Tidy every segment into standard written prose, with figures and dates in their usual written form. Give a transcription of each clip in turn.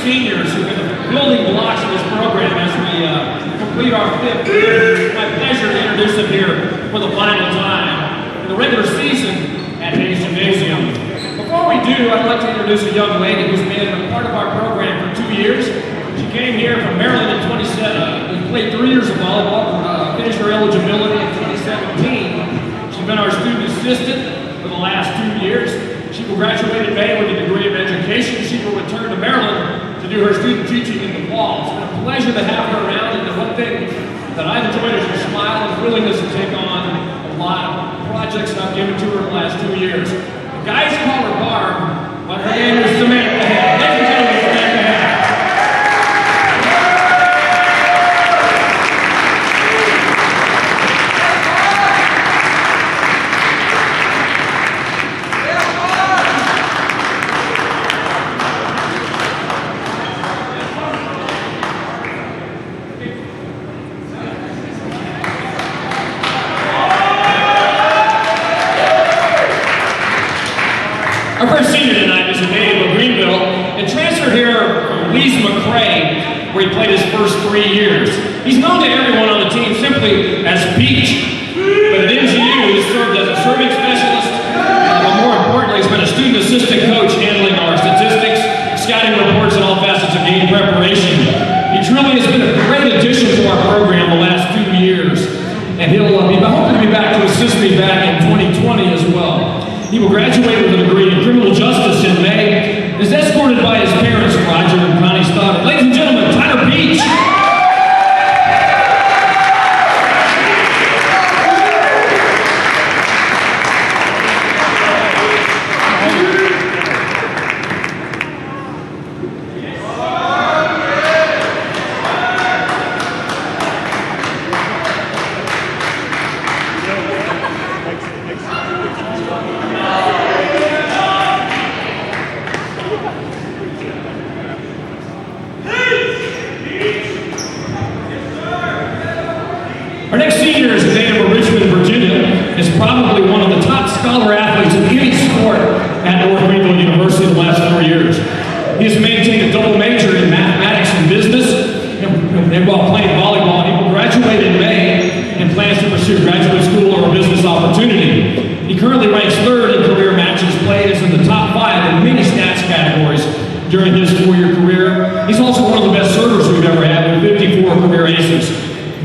seniors who've been the building blocks of this program as we complete our 5th year. It's my pleasure to introduce them here for the final time in the regular season at Hayes Gymnasium. Before we do, I'd like to introduce a young lady who's been a part of our program for 2 years. She came here from Maryland in 2017, played 3 years of volleyball, finished her eligibility in 2017. She's been our student assistant for the last 2 years. She will graduate in May with a degree of education. She will return to Maryland to do her student teaching in the fall. It's been a pleasure to have her around, and the one thing that I've enjoyed is her smile and willingness to take on a lot of projects that I've given to her in the last 2 years. The guys call her Barb, but her name is Samantha Head. Ladies and gentlemen, Samantha Head. Our first senior tonight is a native of Greenville and transferred here from Lee's McRae, where he played his first 3 years. He's known to everyone on the team simply as Peach, but at NGU he's served as a serving specialist, but more importantly he's been a student assistant coach handling our statistics, scouting reports, and all facets of game preparation. He truly has been a great addition to our program the last 2 years, and he'll be hoping to be back to assist me back in 2020 as well. He will graduate with a degree in criminal justice in May and is escorted by his parents, Roger and Connie Stoddard. Ladies and gentlemen, Tyler Peach. Our next senior is a native of Richmond, Virginia, is probably one of the top scholar athletes in any sport at North Greenville University the last 4 years. He has maintained a double major in mathematics and business, and while playing volleyball, he will graduate in May and plans to pursue graduate school or a business opportunity. He currently ranks 3rd in career matches played, is in the top 5 in many stats categories during his 4-year career. He's also one of the best servers we've ever had with 54 career aces.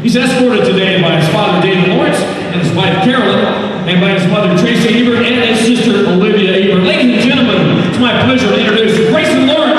He's escorted today by his father, David Lawrence, and his wife, Carolyn, and by his mother, Tracy Ebert, and his sister, Olivia Ebert. Ladies and gentlemen, it's my pleasure to introduce Grayson Lawrence.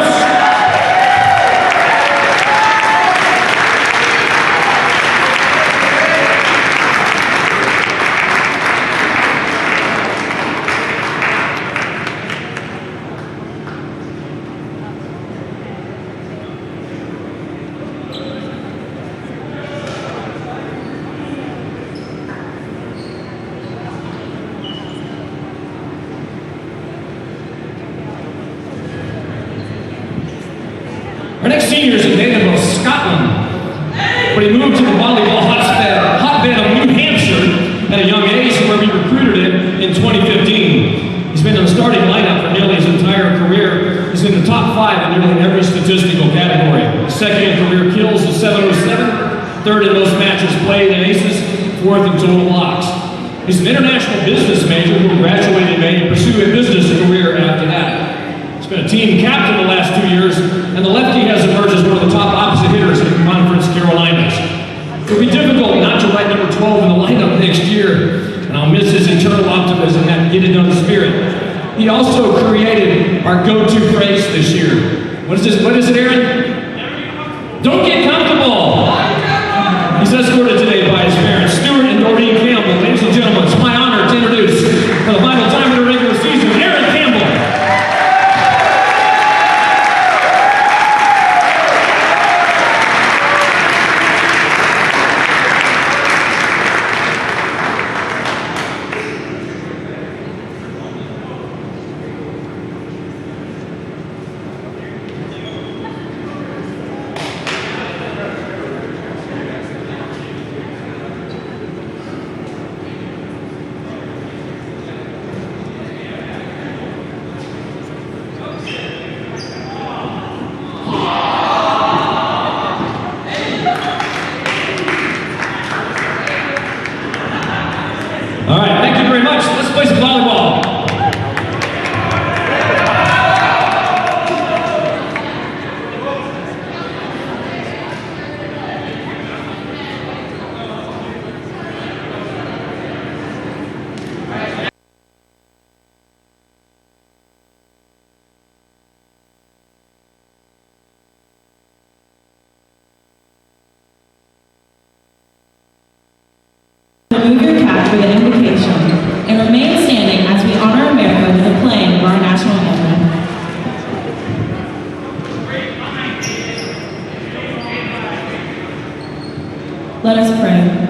Our next senior is a native of Scotland, but he moved to the volleyball hotbed of New Hampshire at a young age, where we recruited him in 2015. He's been in the starting lineup for nearly his entire career. He's in the top 5 in nearly every statistical category. His 2nd in career kills is 707, 3rd in most matches played in aces, 4th in total blocks. He's an international business major who will graduate in May and pursue a business career after that. He's been a team captain the last 2 years, and the lefty has emerged as one of the top opposite hitters in the Conference Carolinas. It will be difficult not to write number 12 in the lineup next year, and I'll miss his internal optimism and get-it-done spirit. He also created our go-to phrase this year. What is it, Aaron? Don't get comfortable. He's escorted today by his parents, Stuart and Doreen Campbell. Ladies and gentlemen, it's my honor to introduce, for the final time in the regular season, Aaron Campbell. Let us pray.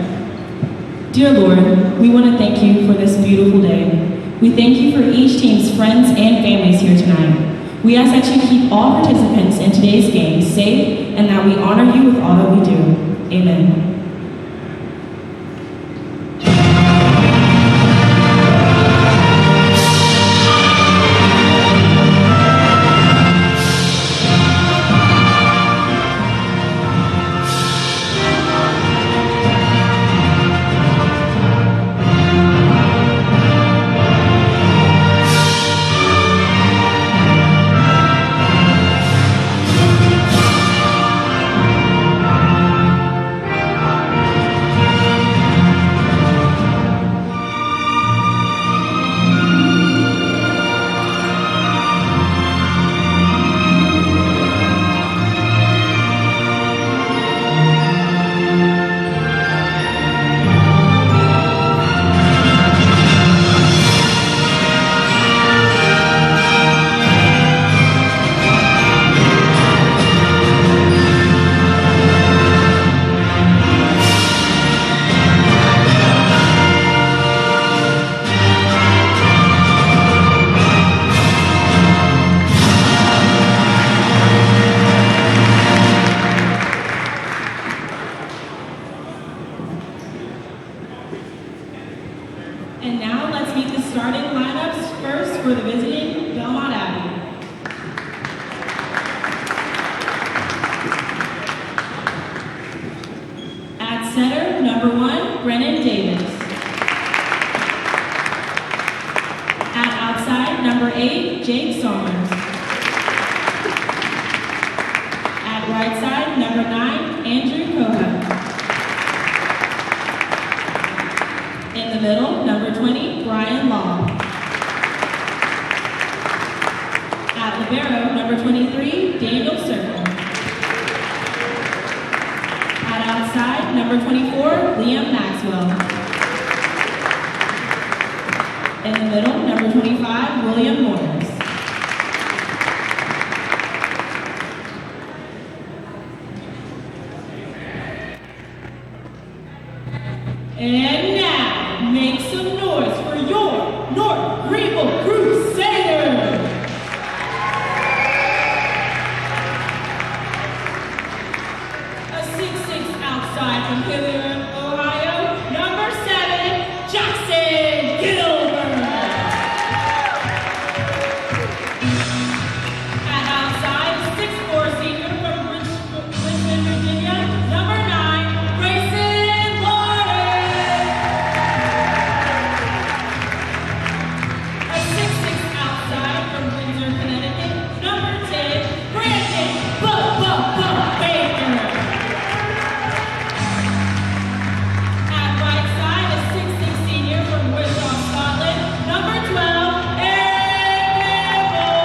Dear Lord, we want to thank you for this beautiful day. We thank you for each team's friends and families here tonight. We ask that you keep all participants in today's game safe and that we honor you with all that we do. Amen. And now let's meet the starting lineups first for the visiting Belmont Abbey. At center, number 1, Brennan Davis. At outside, number 8, Jake Somers. At right side, number 9, Andrew Koga. In the middle, number 20, Brian Law. At libero, number 23, Daniel Circle. At outside, number 24, Liam Maxwell. In the middle, number 25, William Morris. And now, make some noise for your North Greenville Crusaders! A 6'6" outside from Hilliard, Ohio, number 7, Jackson Gilbert. At outside, a 6'4" senior from Richmond, Virginia, number 9, Grayson Lawrence. A 6'6" outside from Windsor, Connecticut, number 10, Brandon Baker. At right side, a 6'6" senior from Wishaw, Scotland, number 12, Aaron Campbell.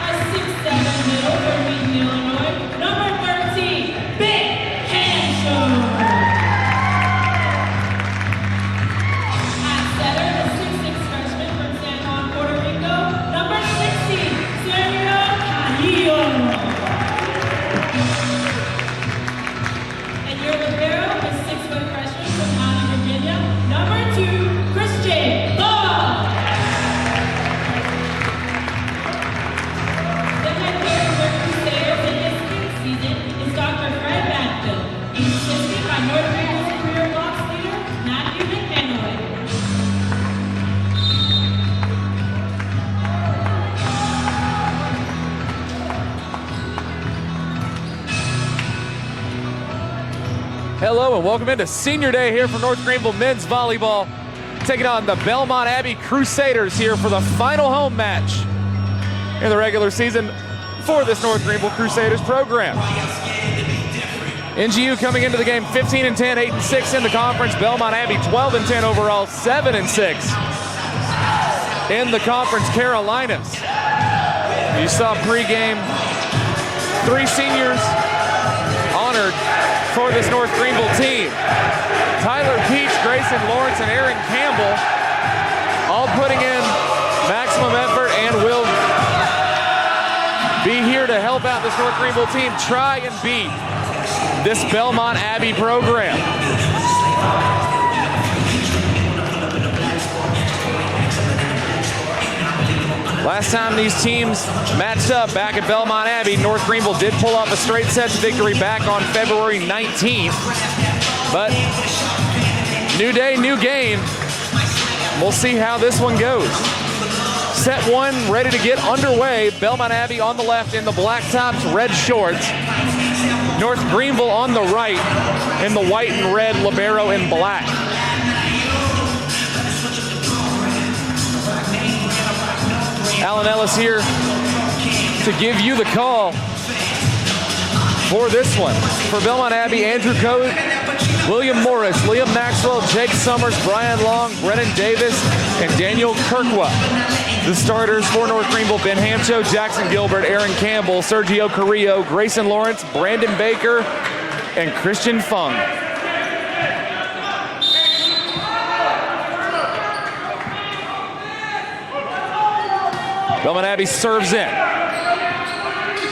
A 6'7" middle from Wheaton, Illinois, number 13, Big Hanshaw. At center, a 6'6" freshman from San Juan, Puerto Rico, number 16, Samuel Caillo. And your libero, a 6-foot freshman from Mountain, Virginia, number 2, Christian Ball. The head coach of the Crusaders in this fifth season is Dr. Fred Badfield. He's assisted by North Greenville's career blocks leader, Matthew McManaway. Hello and welcome into Senior Day here for North Greenville Men's Volleyball, taking on the Belmont Abbey Crusaders here for the final home match in the regular season for this North Greenville Crusaders program. NGU coming into the game 15-10, 8-6 in the conference. Belmont Abbey 12-10 overall, 7-6 in the conference Carolinas. You saw pregame, 3 seniors honored for this North Greenville team. Tyler Peach, Grayson Lawrence, and Aaron Campbell all putting in maximum effort and will be here to help about this North Greenville team try and beat this Belmont Abbey program. Last time these teams matched up back at Belmont Abbey, North Greenville did pull off a straight sets victory back on February 19th. But new day, new game. We'll see how this one goes. Set one ready to get underway. Belmont Abbey on the left in the black tops, red shorts. North Greenville on the right in the white and red, libero in black. Alan Ellis here to give you the call for this one. For Belmont Abbey, Andrew Code, William Morris, Liam Maxwell, Jake Summers, Brian Long, Brennan Davis, and Daniel Kirkwa. The starters for North Greenville: Ben Hamcho, Jackson Gilbert, Aaron Campbell, Sergio Carrillo, Grayson Lawrence, Brandon Baker, and Christian Fung. Belmont Abbey serves in.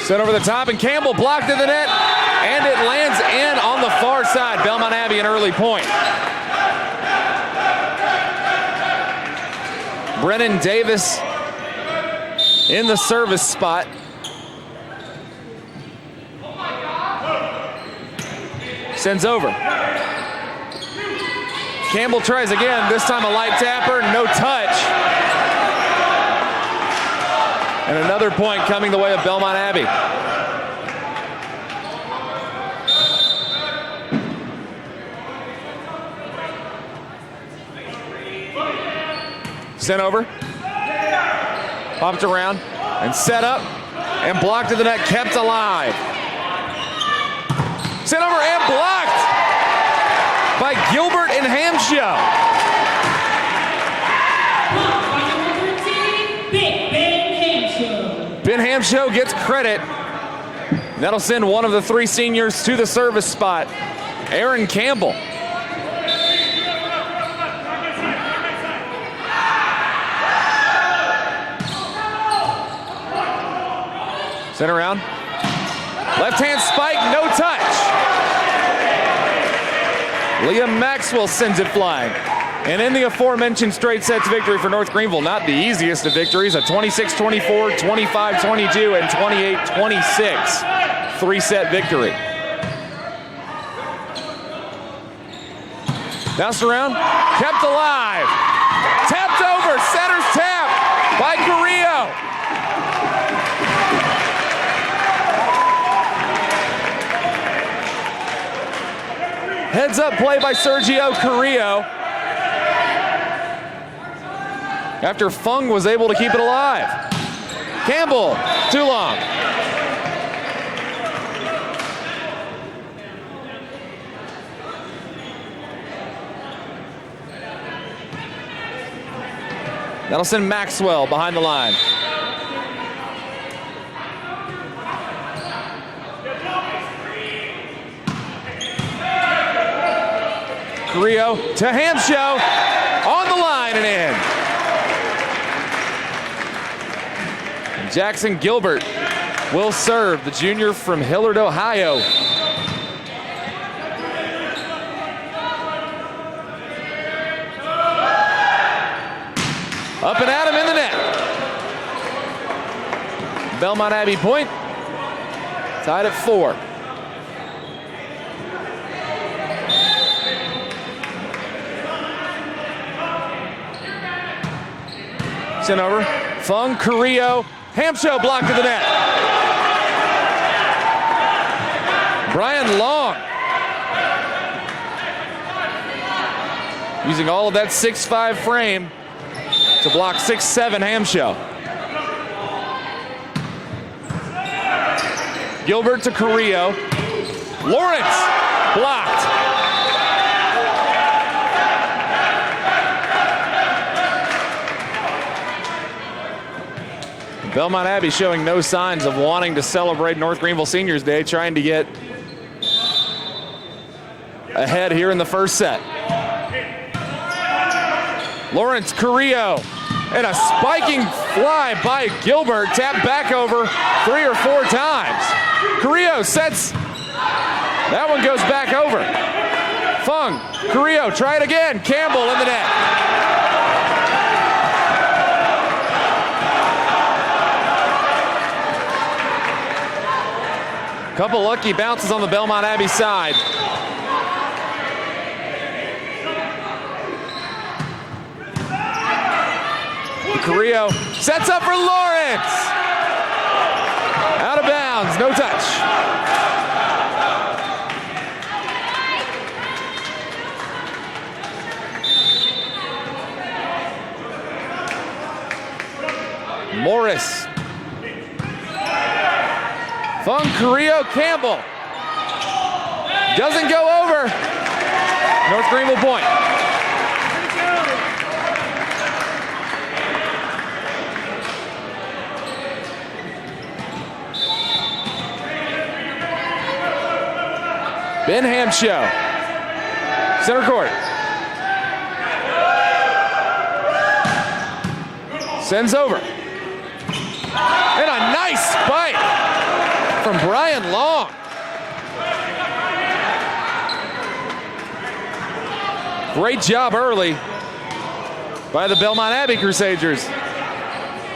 Set over the top, and Campbell blocked in the net, and it lands in on the far side. Belmont Abbey an early point. Brennan Davis in the service spot. Sends over. Campbell tries again, this time a light tapper, no touch. And another point coming the way of Belmont Abbey. Sent over. Popped around and set up and blocked to the net, kept alive. Sent over and blocked by Gilbert and Hamshow. Ben Hamshow gets credit. That'll send one of the three seniors to the service spot, Aaron Campbell. Sent around. Left hand spike, no touch. Liam Maxwell sends it flying. And in the aforementioned straight sets victory for North Greenville, not the easiest of victories, a 26-24, 25-22, and 28-26 three-set victory. Bounced around, kept alive. Tapped over, center's tap by Carrillo. Heads up play by Sergio Carrillo. After Fung was able to keep it alive. Campbell, too long. That'll send Maxwell behind the line. Carrillo to Hamshow, on the line and in. Jackson Gilbert will serve, the junior from Hillard, Ohio. Up and at him in the net. Belmont Abbey point, tied at 4. Sent over, Fung, Carrillo, Hamshow blocked to the net. Brian Long using all of that 6'5" frame to block 6'7" Hamshow. Gilbert to Carrillo. Lawrence blocked. Belmont Abbey showing no signs of wanting to celebrate North Greenville Seniors Day, trying to get ahead here in the first set. Lawrence, Carrillo, And a spiking fly by Gilbert, tapped back over 3 or 4 times. Carrillo sets, that one goes back over. Fung, Carrillo, try it again. Campbell in the net. Couple lucky bounces on the Belmont Abbey side. Carrillo sets up for Lawrence. Out of bounds, no touch. Morris. Fung, Carrillo, Campbell. Doesn't go over. North Greenville point. Benham show. Center court. Sends over. And a nice spike from Brian Long. Great job early by the Belmont Abbey Crusaders.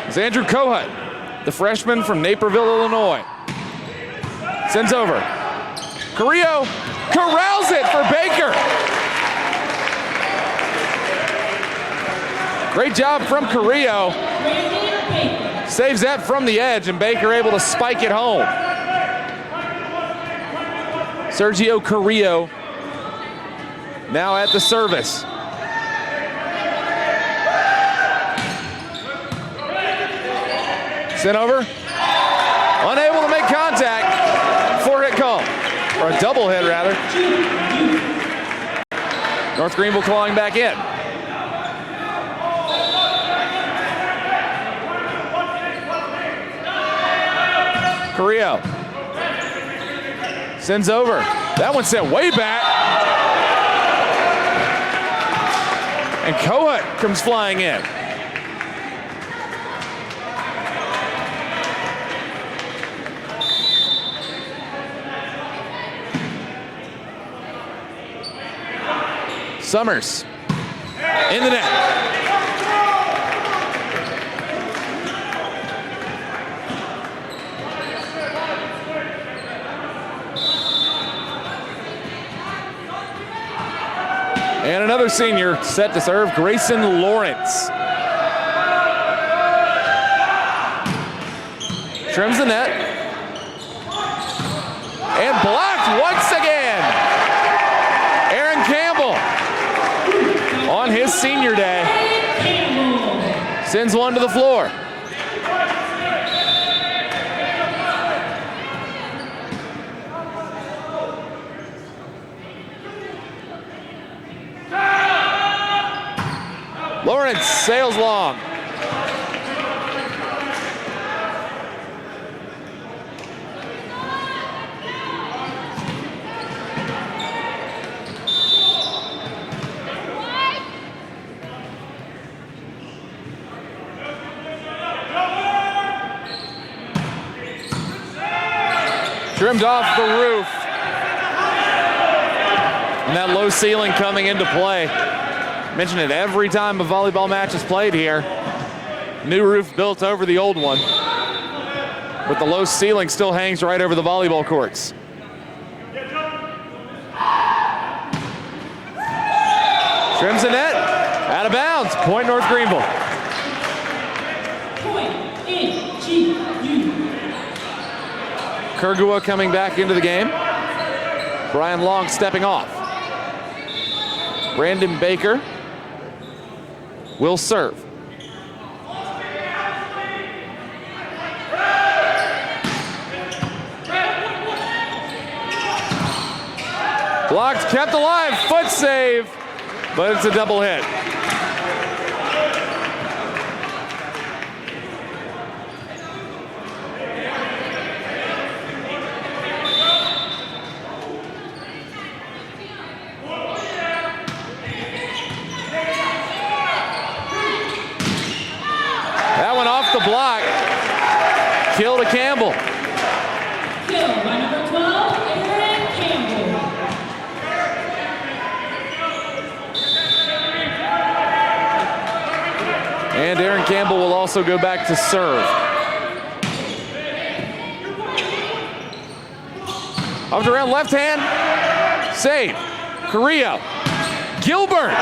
It's Andrew Kohut, the freshman from Naperville, Illinois. Sends over. Carrillo corrals it for Baker. Great job from Carrillo. Saves that from the edge, and Baker able to spike it home. Sergio Carrillo now at the service. Sent over. Unable to make contact. Four-hit call. Or a double hit, rather. North Greenville clawing back in. Carrillo sends over. That one sent way back. And Kohut comes flying in. Summers in the net. And another senior set to serve, Grayson Lawrence. Trims the net. And blocked once again. Aaron Campbell on his senior day sends one to the floor. Lawrence sails long. Trimmed off the roof. And that low ceiling coming into play. Mention it every time a volleyball match is played here. New roof built over the old one. But the low ceiling still hangs right over the volleyball courts. Trims the net. Out of bounds. Point North Greenville. Point NGU. Kurgua coming back into the game. Brian Long stepping off. Brandon Baker will serve. Blocked, kept alive, foot save, but it's a double hit. And Aaron Campbell will also go back to serve. Up to around left hand. Save. Carrillo. Gilbert.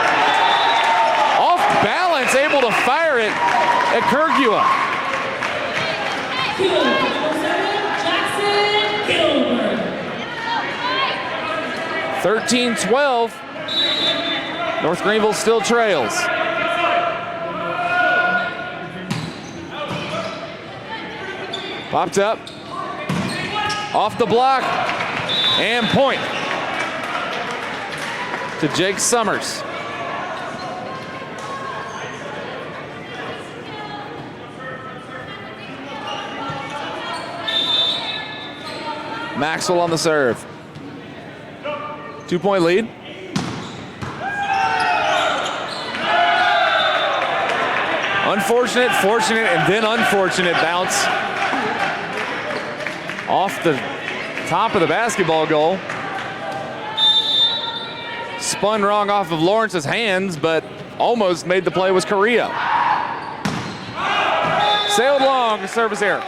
Off balance, able to fire it at Kirkua. Jackson Gilbert. 13-12. North Greenville still trails. Popped up. Off the block. And point to Jake Summers. Maxwell on the serve. 2-point lead. Unfortunate, fortunate, and then unfortunate bounce off the top of the basketball goal. Spun wrong off of Lawrence's hands, but almost made the play was Carrillo. Sailed long, service error.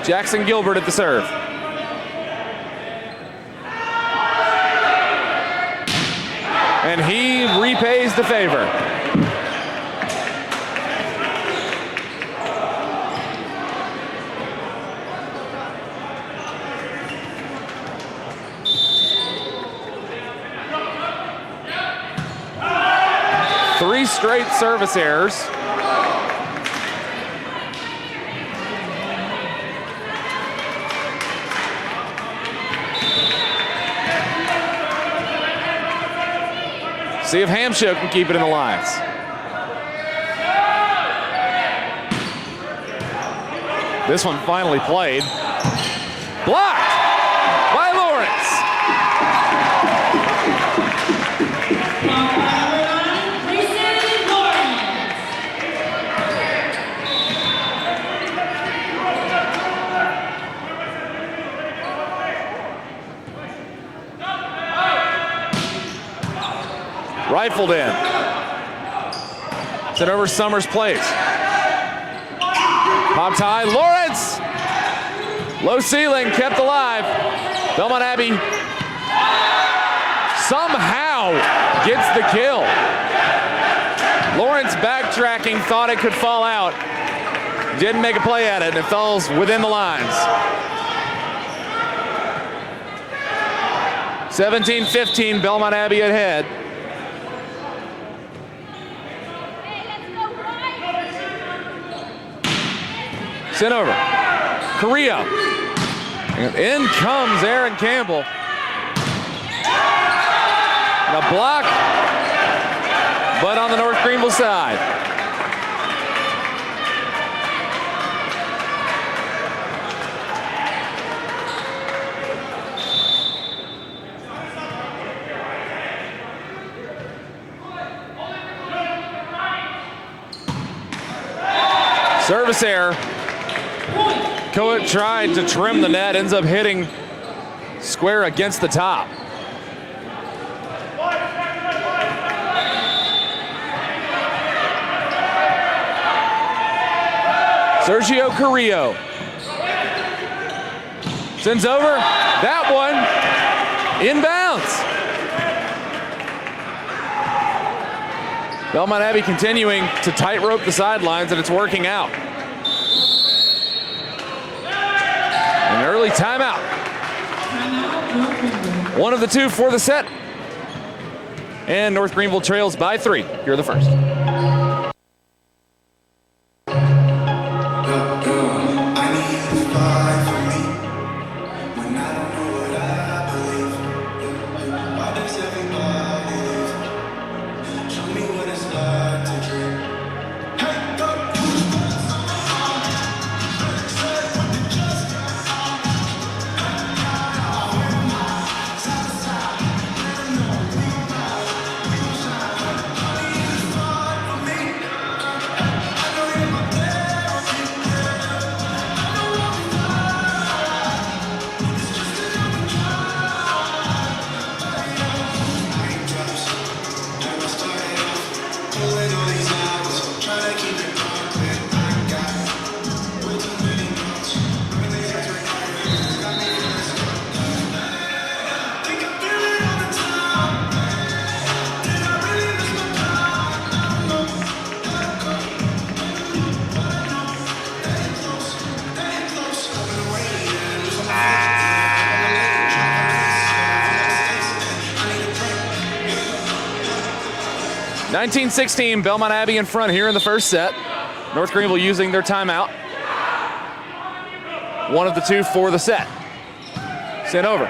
Jackson Gilbert at the serve. And he repays the favor. Three straight service errors. See if Hamsho can keep it in the lines. This one finally played. Blocked by Lawrence. Rifled in. Sent over Summers plays. Popped high, Lawrence! Low ceiling, kept alive. Belmont Abbey somehow gets the kill. Lawrence backtracking, thought it could fall out. Didn't make a play at it, and it falls within the lines. 17-15, Belmont Abbey ahead. Sent over. Carrillo. And in comes Aaron Campbell. And a block, but on the North Greenville side. Service error. Coet tried to trim the net, ends up hitting square against the top. Sergio Carrillo sends over, that one inbounds. Belmont Abbey continuing to tightrope the sidelines, and it's working out. An early timeout. One of the two for the set. And North Greenville trails by 3. Here are the first. 19-16, Belmont Abbey in front here in the first set. North Greenville using their timeout. One of the two for the set. Sent over.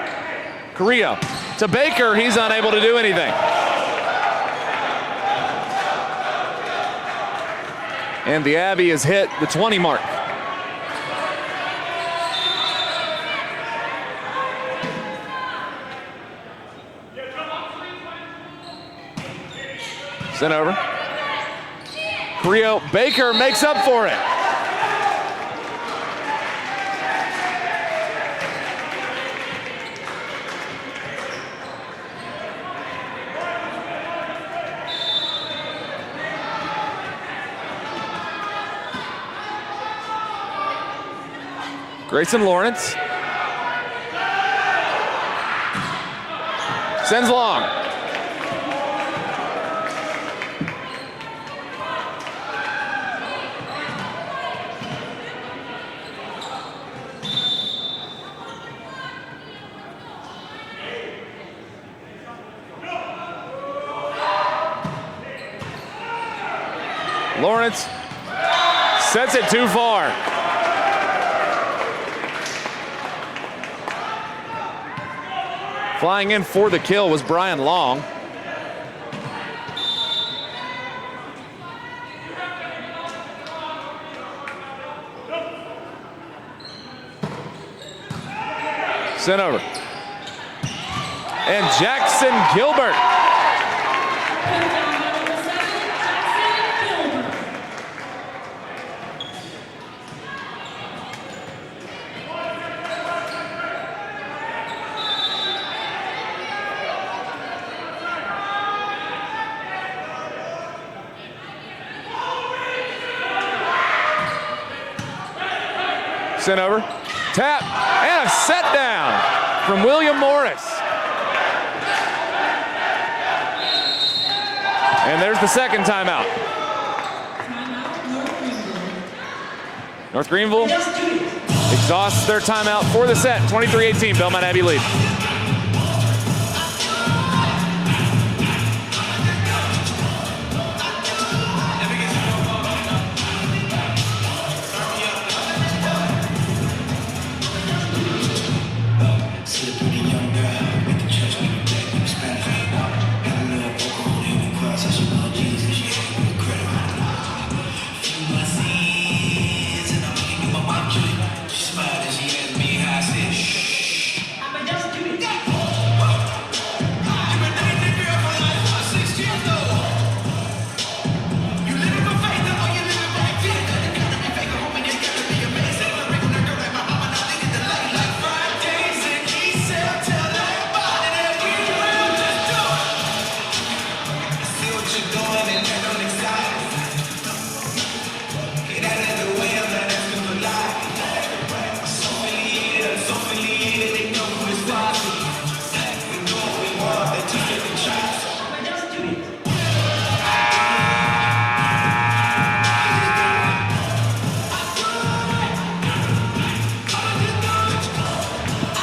Carrillo to Baker. He's unable to do anything. And the Abbey has hit the 20 mark. Sent over. Carrillo, Baker makes up for it. Grayson Lawrence. Sends long. Lawrence sets it too far. Flying in for the kill was Brian Long. Sent over. And Jackson Gilbert. Sent over, tap, and a set down from William Morris. And there's the second timeout. North Greenville exhausts their timeout for the set. 23-18, Belmont Abbey lead.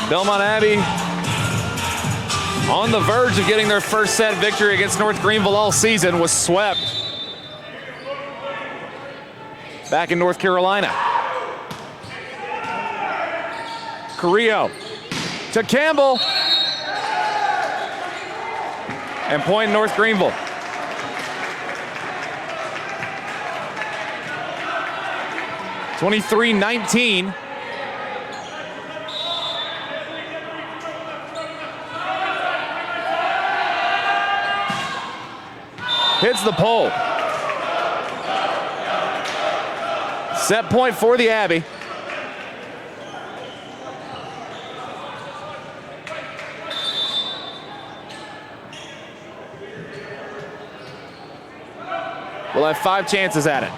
Belmont Abbey on the verge of getting their first set victory against North Greenville all season, was swept back in North Carolina. Carrillo to Campbell. And point North Greenville. (23-19). Hits the pole. Set point for the Abbey. We'll have 5 chances at it.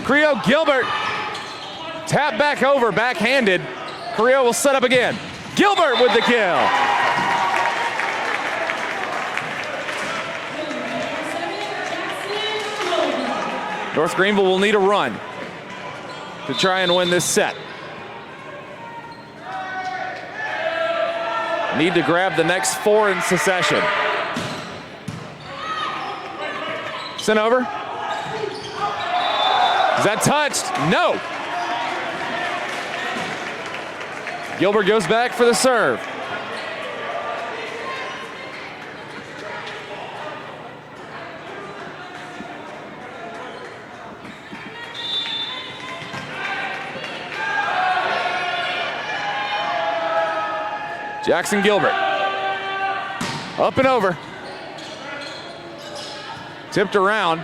Carrillo Gilbert. Tap back over, backhanded. Carrillo will set up again. Gilbert with the kill. North Greenville will need a run to try and win this set. Need to grab the next 4 in succession. Sent over. Is that touched? No. Gilbert goes back for the serve. Jackson Gilbert. Up and over. Tipped around.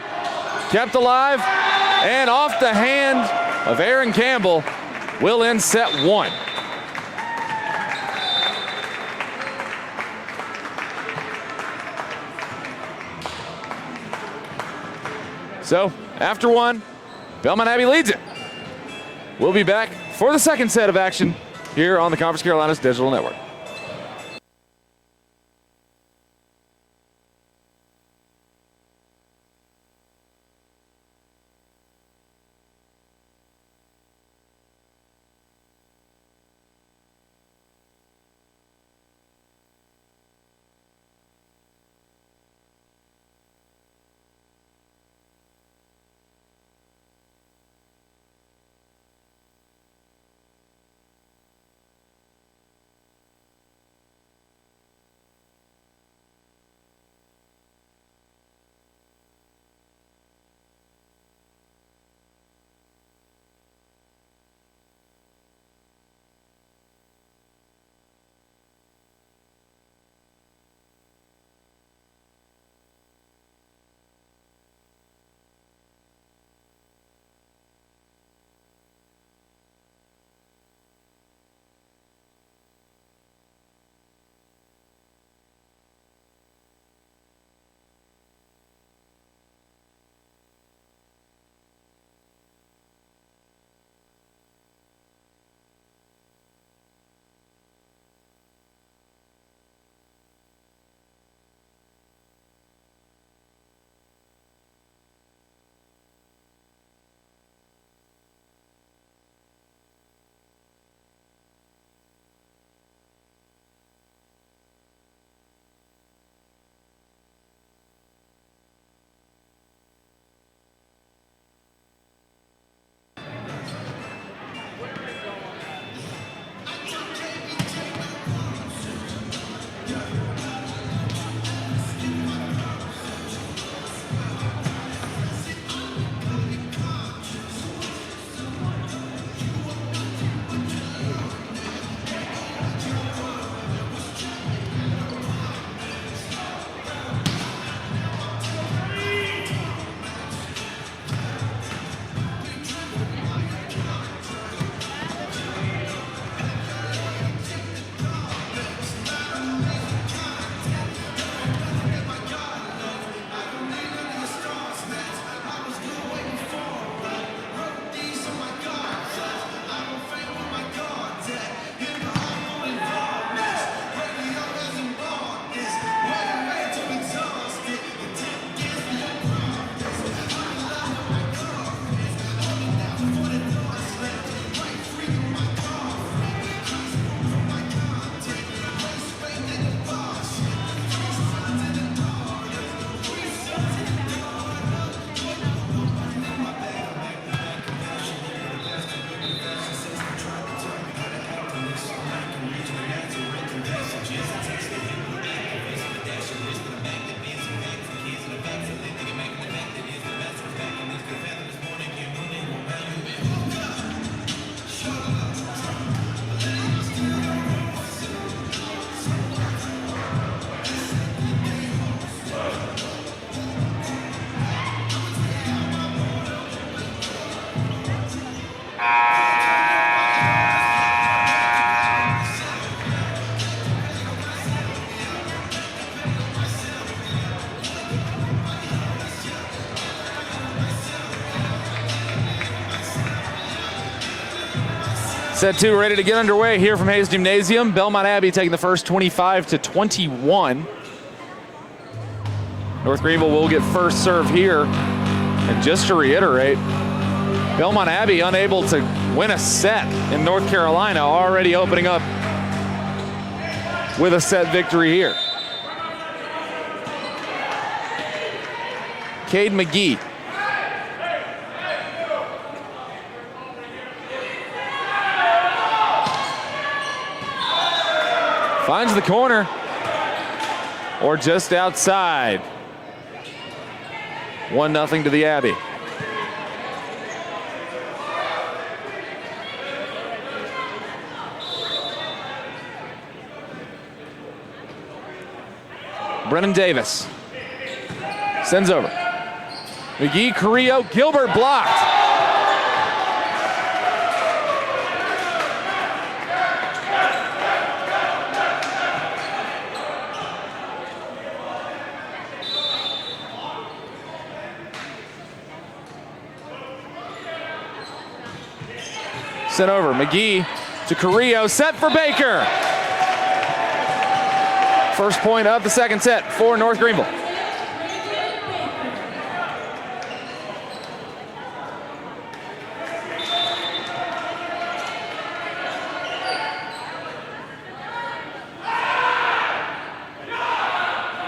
Kept alive. And off the hand of Aaron Campbell will end set 1. So, after 1, Belmont Abbey leads it. We'll be back for the second set of action here on the Conference Carolinas Digital Network. Set 2 ready to get underway here from Hayes Gymnasium. Belmont Abbey taking the first 25-21. North Greenville will get first serve here. And just to reiterate, Belmont Abbey unable to win a set in North Carolina, already opening up with a set victory here. Cade McGee. Finds the corner, or just outside. 1-0 to the Abbey. Brennan Davis sends over. McGee, Carrillo, Gilbert blocked. Sent over, McGee to Carrillo, set for Baker. First point of the second set for North Greenville.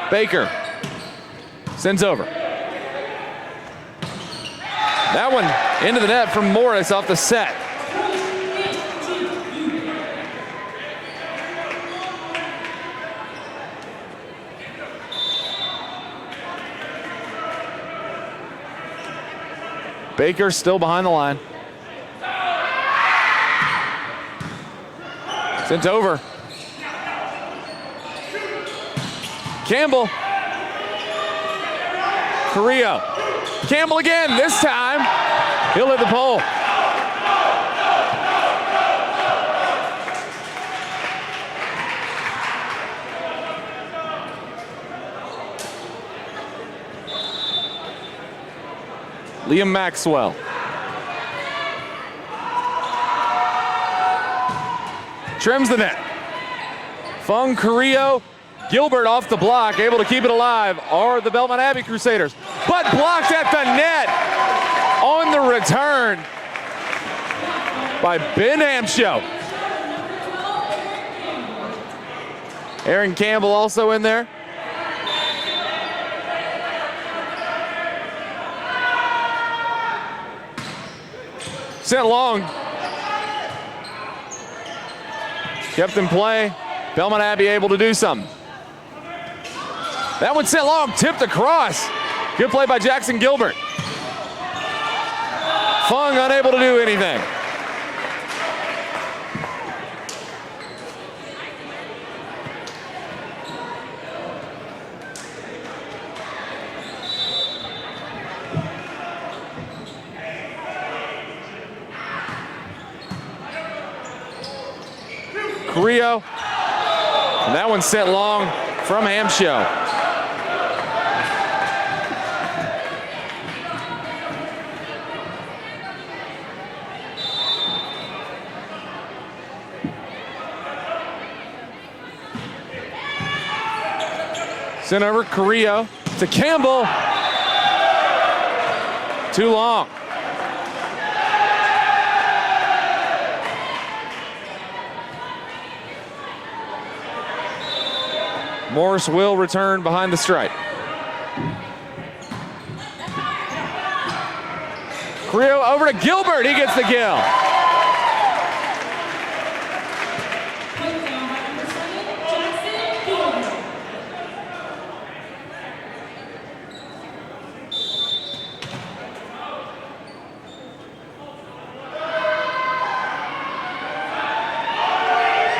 Baker sends over. That one into the net from Morris off the set. Baker still behind the line. Sent over. Campbell. Carrillo. Campbell again, this time. He'll hit the pole. Liam Maxwell. Trims the net. Fung, Carrillo, Gilbert off the block, able to keep it alive, are the Belmont Abbey Crusaders. But blocked at the net on the return by Ben Hamshow. Aaron Campbell also in there. Sent long. Kept in play. Belmont Abbey able to do something. That one sent long, tipped across. Good play by Jackson Gilbert. Fung unable to do anything. Carrillo, and that one sent long from Hamshow. Sent over Carrillo to Campbell. Too long. Morris will return behind the stripe. Carrillo over to Gilbert. He gets the kill.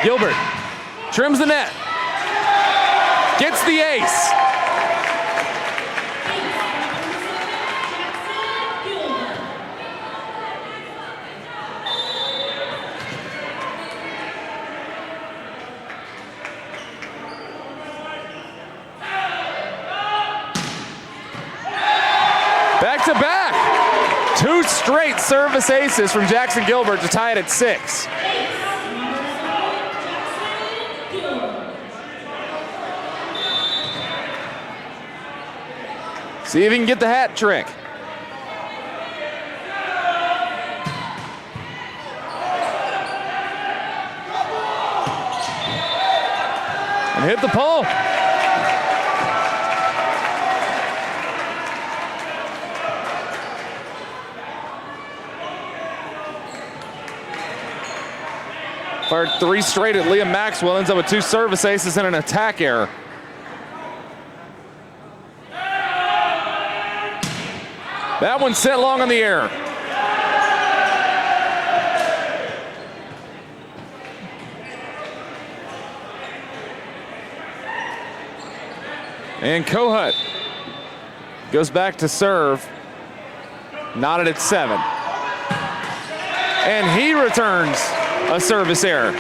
Gilbert trims the net. Gets the ace. Back to back. Two straight service aces from Jackson Gilbert to tie it at 6. See if he can get the hat trick. And hit the pole. Fired 3 straight at Liam Maxwell, ends up with 2 service aces and an attack error. That one sent long on the air. And Kohut goes back to serve, knotted at 7. And he returns a service error.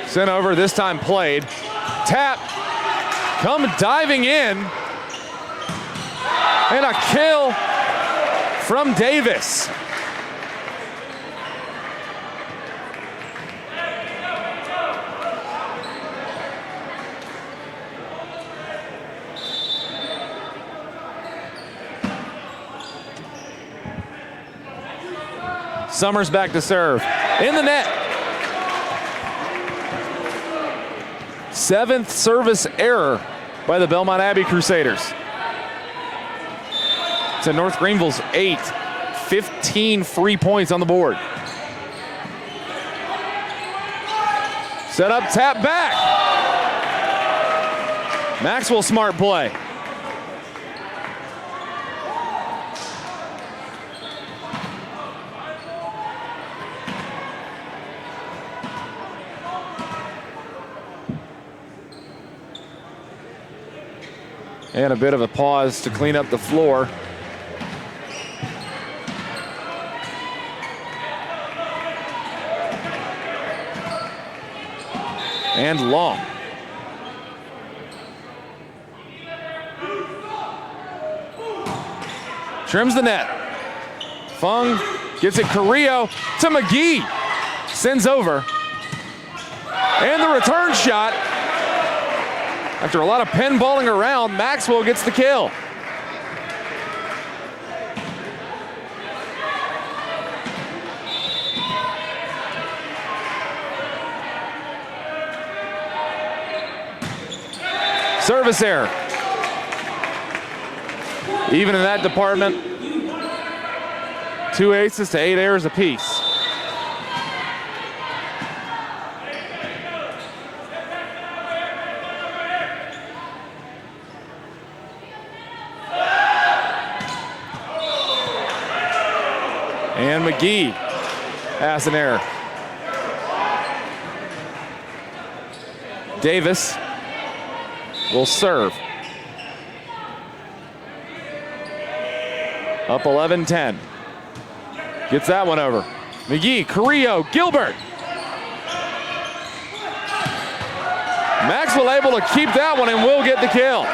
Sent over, this time played. Tap, come diving in. And a kill from Davis. Summers back to serve. In the net. 7th service error by the Belmont Abbey Crusaders. To North Greenville's 8. 15 free points on the board. Set up, tap back. Maxwell, smart play. And a bit of a pause to clean up the floor. And long. Trims the net. Fung gets it Carrillo to McGee. Sends over. And the return shot. After a lot of pinballing around, Maxwell gets the kill. Service error. Even in that department, 2 aces to 8 errors apiece. And McGee has an error. Davis will serve. Up 11-10. Gets that one over. McGee, Carrillo, Gilbert. Maxwell able to keep that one and will get the kill.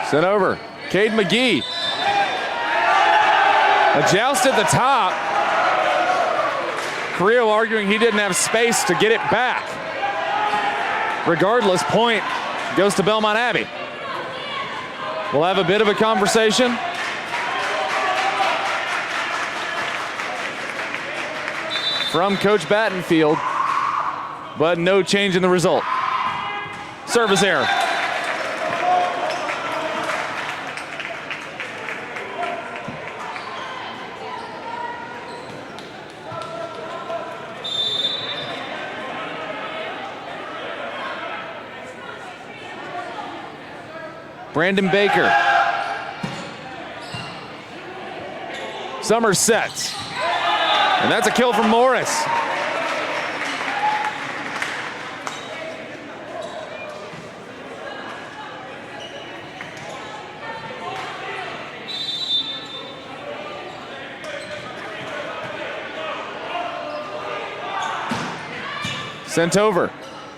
Sent over. Cade McGee. A joust at the top. Carrillo arguing he didn't have space to get it back. Regardless, point goes to Belmont Abbey. We'll have a bit of a conversation. From Coach Battenfield, but no change in the result. Service error. Brandon Baker. Summers sets. And that's a kill from Morris. Sent over.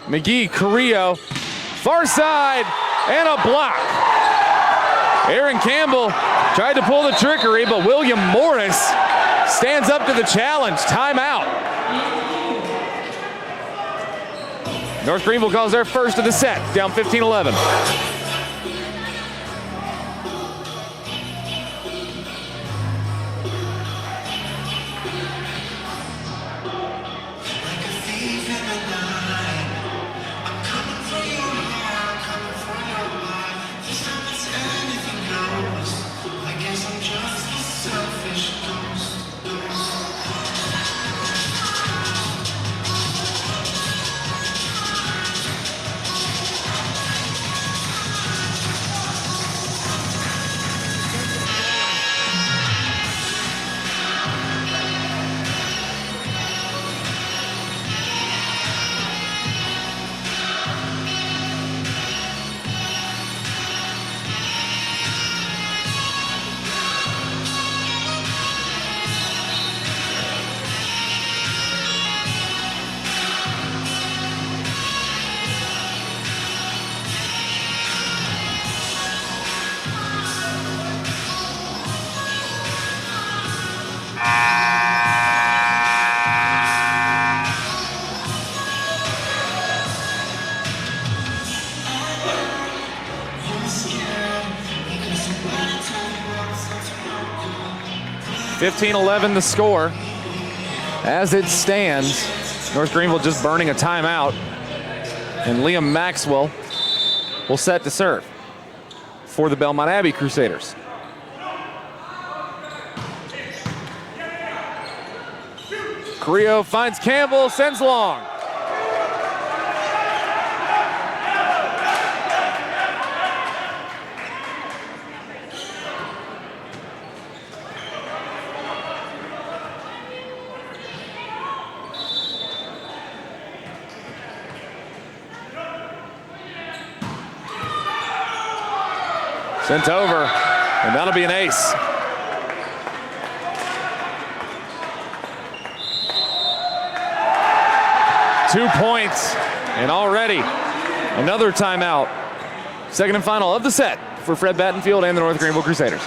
McGee, Carrillo, far side, and a block. Aaron Campbell tried to pull the trickery, but William Morris stands up to the challenge. Timeout. North Greenville calls their first of the set, down 15-11. $15-11 the score. As it stands, North Greenville just burning a timeout, and Liam Maxwell will set to serve for the Belmont Abbey Crusaders. Carrillo finds Campbell, sends long. Sent over, and that'll be an ace. Two points, and already another timeout. Second and final of the set for Fred Battenfield and the North Greenville Crusaders.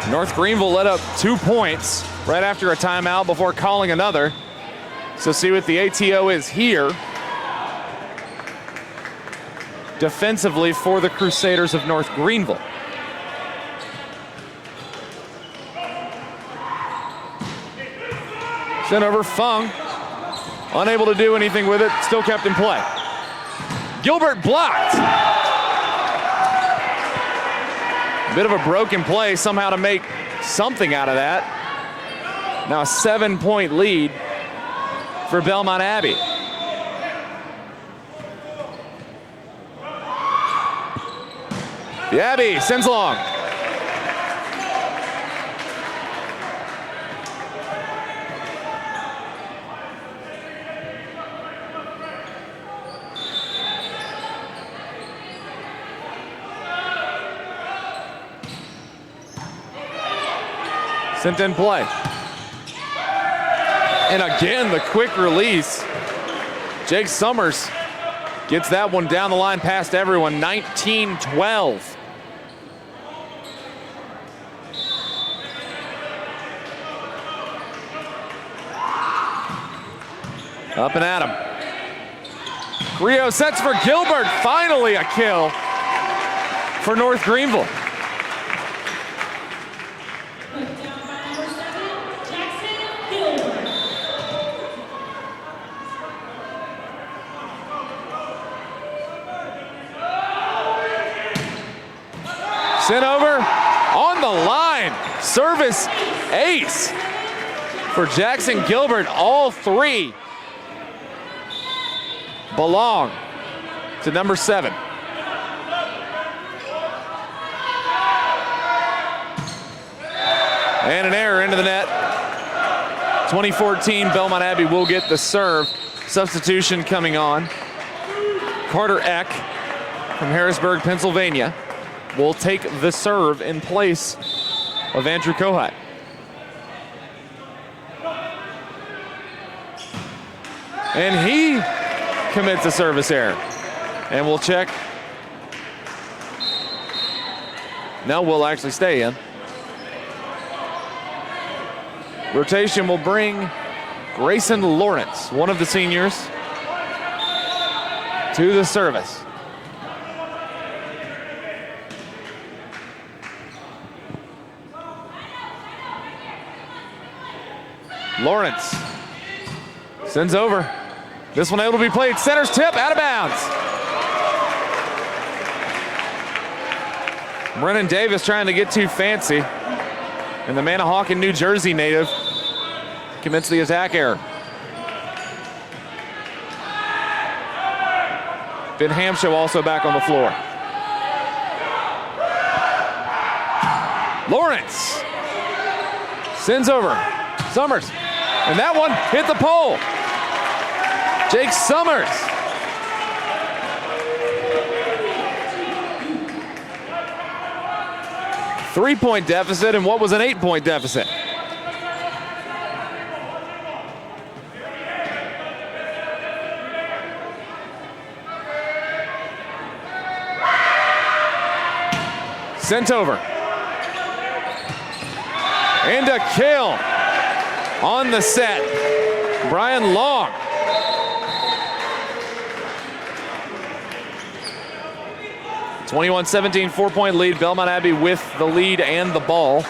North Greenville let up 2 points right after a timeout before calling another. So see what the ATO is here defensively for the Crusaders of North Greenville. Sent over Fung, unable to do anything with it, still kept in play. Gilbert blocked. A bit of a broken play somehow to make something out of that. Now a 7-point lead for Belmont Abbey. The Abbey sends long. Sent in play. And again, the quick release. Jake Summers gets that one down the line past everyone, 19-12. Up and at him. Rio sets for Gilbert. Finally a kill for North Greenville. Put down by number 7, Jackson Gilbert. Sent over on the line. Service ace for Jackson Gilbert. All three belong to number 7. And an error into the net. 2014 Belmont Abbey will get the serve. Substitution coming on. Carter Eck from Harrisburg, Pennsylvania, will take the serve in place of Andrew Kohut. And he commits a service error. And we'll check. No, will actually stay in. Rotation will bring Grayson Lawrence, one of the seniors, to the service. Lawrence sends over. This one able to be played. Center's tip, out of bounds. Brennan Davis trying to get too fancy. And the Manahawkin, New Jersey native commits the attack error. Ben Hamshow also back on the floor. Lawrence sends over. Summers. And that one hit the pole. Jake Summers. Three-point deficit in what was an 8-point deficit. Sent over. And a kill on the set. Brian Long. (21-17) 4-point lead. Belmont Abbey with the lead and the ball.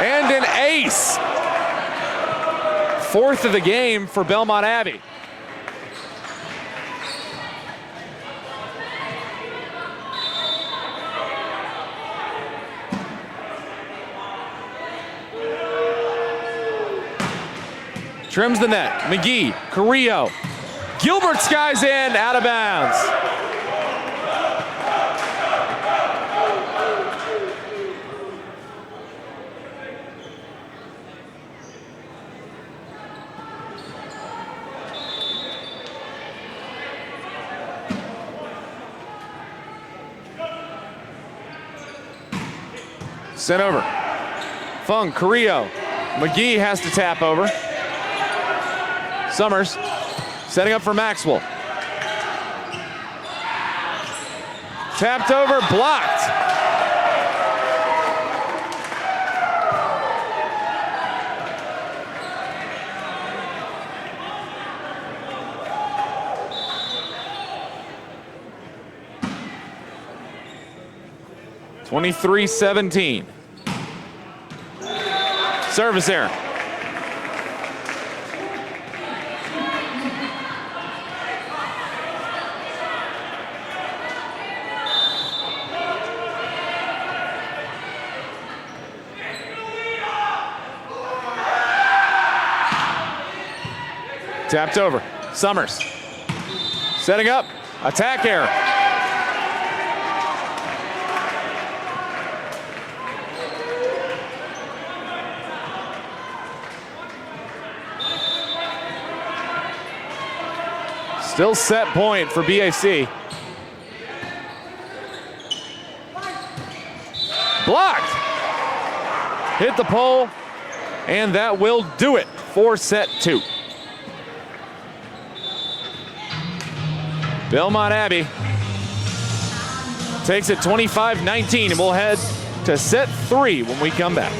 And an ace. 4th of the game for Belmont Abbey. Trims the net. McGee, Carrillo. Gilbert skies in, out of bounds. Sent over. Fung, Carrillo. McGee has to tap over. Summers setting up for Maxwell. Tapped over, blocked. (23-17). Service error. Tapped over. Summers. Setting up. Attack error. Still set point for BAC. Blocked. Hit the pole, and that will do it for set 2. Belmont Abbey takes it 25-19, and we'll head to set 3 when we come back.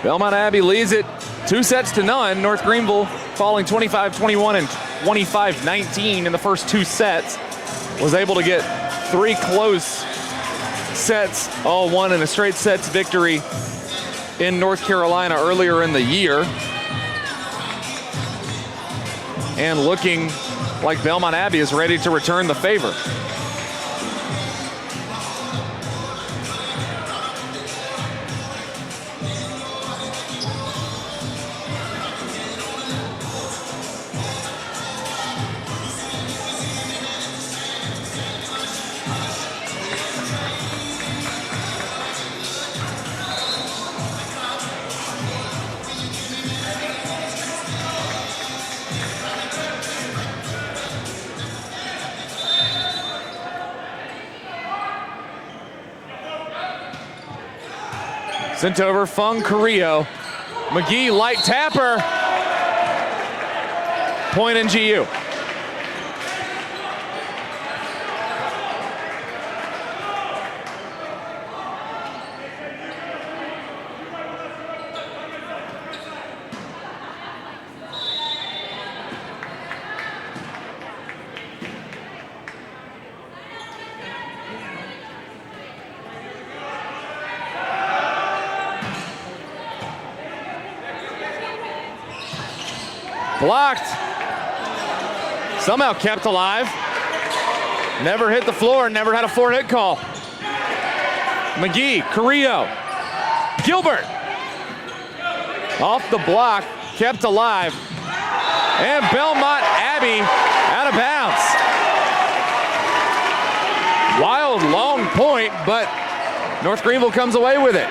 Belmont Abbey leads it 2-0. North Greenville falling 25-21 and 25-19 in the first 2 sets. Was able to get 3 close sets, all won in a straight sets victory in North Carolina earlier in the year. And looking like Belmont Abbey is ready to return the favor. Sent over, Fung Carrillo. McGee, light tapper. Point NGU. Blocked. Somehow kept alive. Never hit the floor, never had a forehit call. McGee, Carrillo, Gilbert. Off the block, kept alive. And Belmont Abbey out of bounds. Wild long point, but North Greenville comes away with it.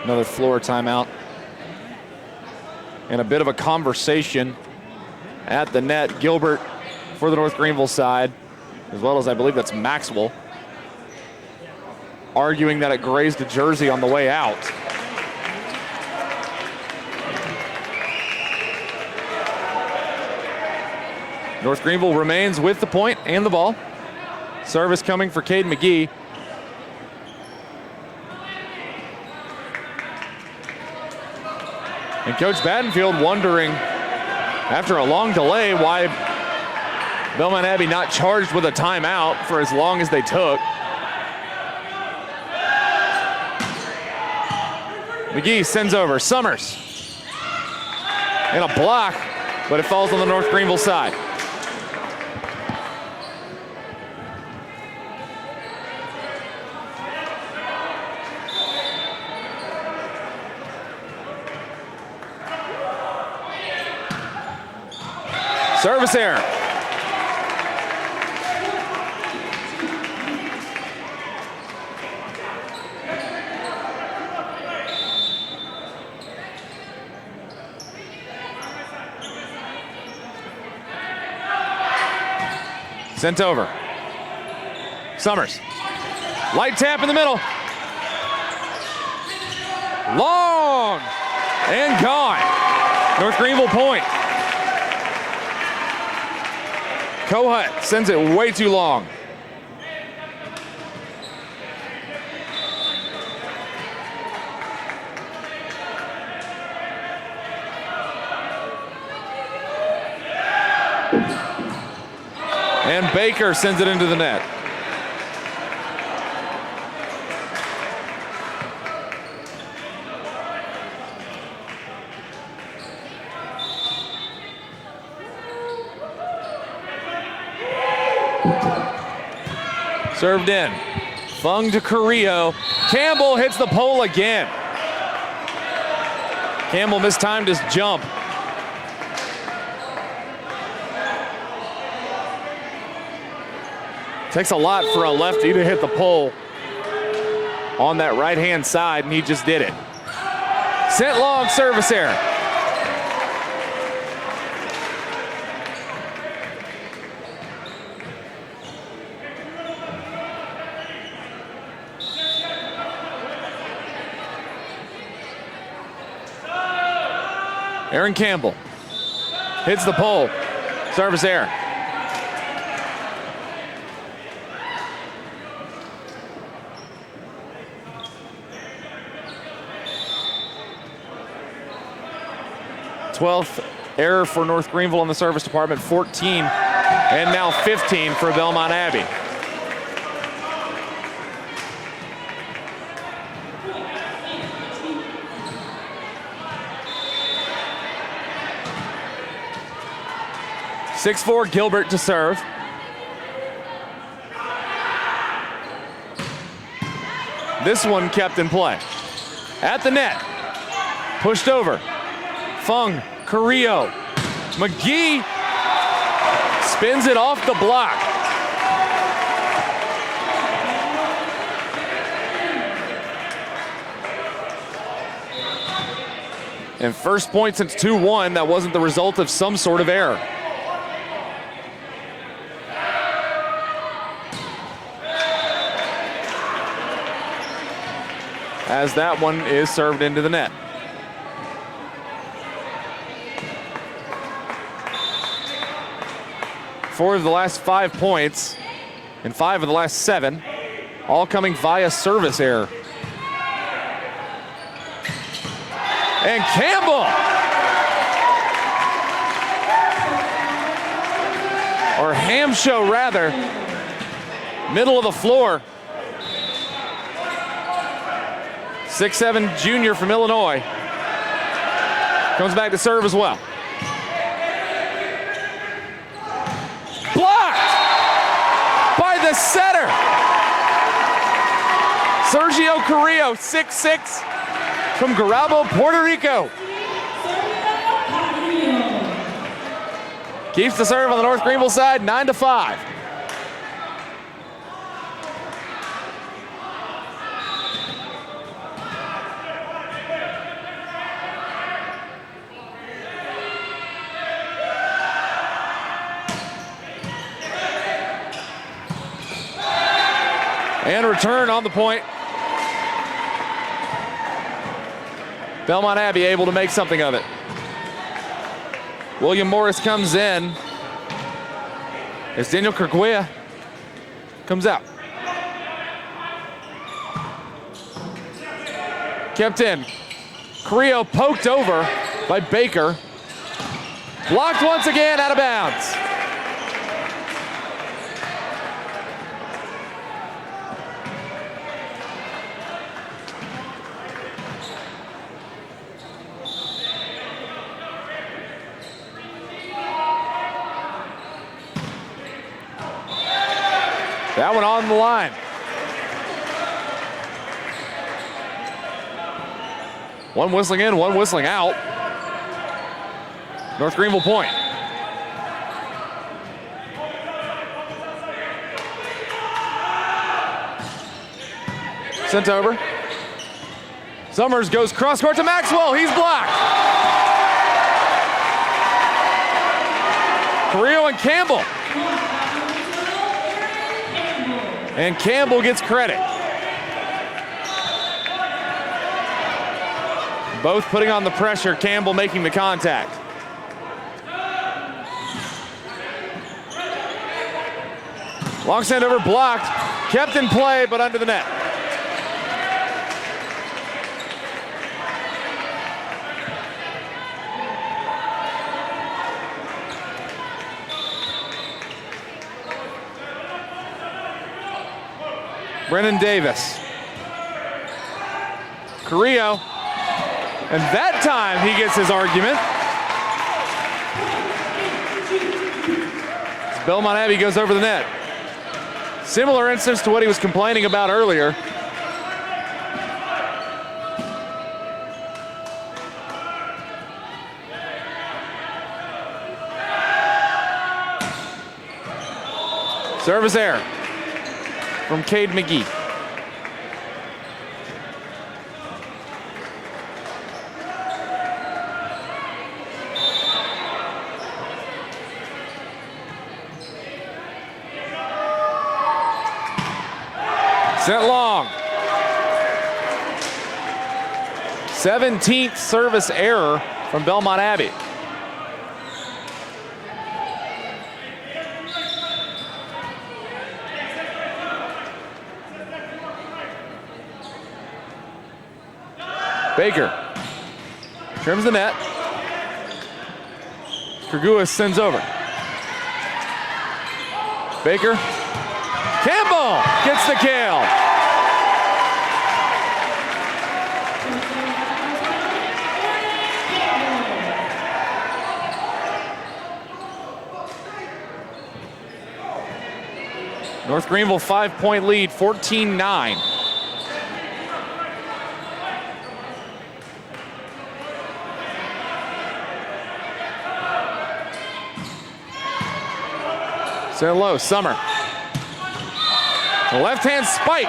Another floor timeout. And a bit of a conversation at the net. Gilbert for the North Greenville side, as well as I believe that's Maxwell, arguing that it grazed a jersey on the way out. North Greenville remains with the point and the ball. Service coming for Cade McGee. And Coach Battenfield wondering, after a long delay, why Belmont Abbey not charged with a timeout for as long as they took. McGee sends over Summers. And a block, but it falls on the North Greenville side. Service error. Sent over. Summers. Light tap in the middle. Long and gone. North Greenville point. Kohut sends it way too long. And Baker sends it into the net. Served in. Fung to Carrillo. Campbell hits the pole again. Campbell mistimed his jump. Takes a lot for a lefty to hit the pole on that right-hand side, and he just did it. Sent long, service error. Aaron Campbell hits the pole, service error. Twelfth error for North Greenville in the service department, 14, and now 15 for Belmont Abbey. (6-4) Gilbert to serve. This one kept in play. At the net. Pushed over. Fung, Carrillo. McGee spins it off the block. And first point since 2-1, that wasn't the result of some sort of error. As that one is served into the net. Four of the last 5 points and 5 of the last 7, all coming via service error. And Campbell! Or Hamshow rather, middle of the floor. 6'7" junior from Illinois. Comes back to serve as well. Blocked by the setter. Sergio Carrillo, 6'6", from Garabo, Puerto Rico. Keeps the serve on the North Greenville side, 9-5. And return on the point. Belmont Abbey able to make something of it. William Morris comes in as Daniel Kirkguia comes out. Kept in. Carrillo poked over by Baker. Blocked once again, out of bounds. That one on the line. One whistling in, one whistling out. North Greenville point. Sent over. Summers goes cross court to Maxwell. He's blocked. Carrillo and Campbell. And Campbell gets credit. Both putting on the pressure, Campbell making the contact. Long send over, blocked, kept in play, but under the net. Brennan Davis. Carrillo. And that time he gets his argument. As Belmont Abbey goes over the net. Similar instance to what he was complaining about earlier. Service error from Cade McGee. Sent long. 17th service error from Belmont Abbey. Baker trims the net. Kirkguia sends over. Baker. Campbell gets the kill. North Greenville 5-point lead, 14-9. Sent low, Summer. The left-hand spike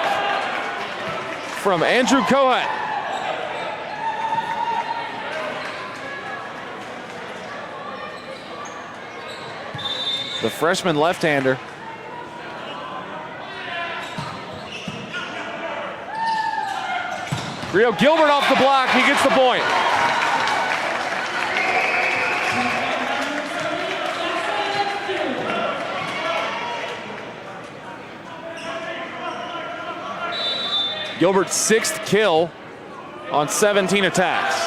from Andrew Kohut. The freshman left-hander. Rio Gilbert off the block, he gets the point. Gilbert's 6th kill on 17 attacks.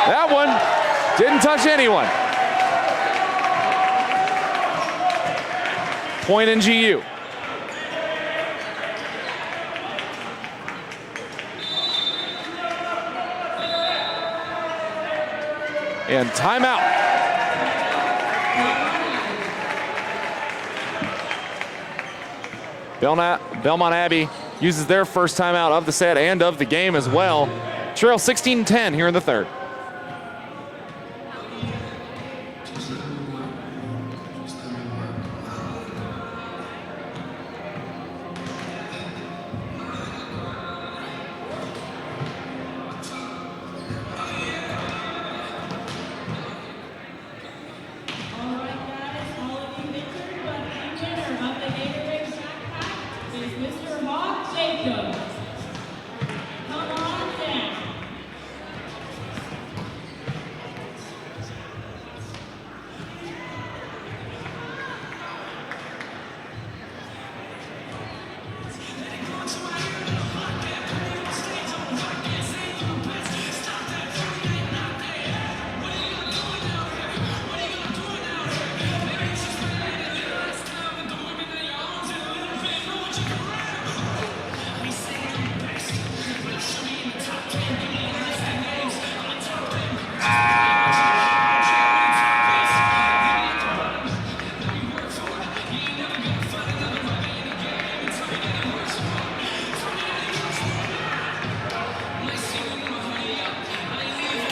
That one didn't touch anyone. Point NGU. And timeout. Belmont Abbey uses their first timeout of the set and of the game as well. Trail 16-10 here in the third.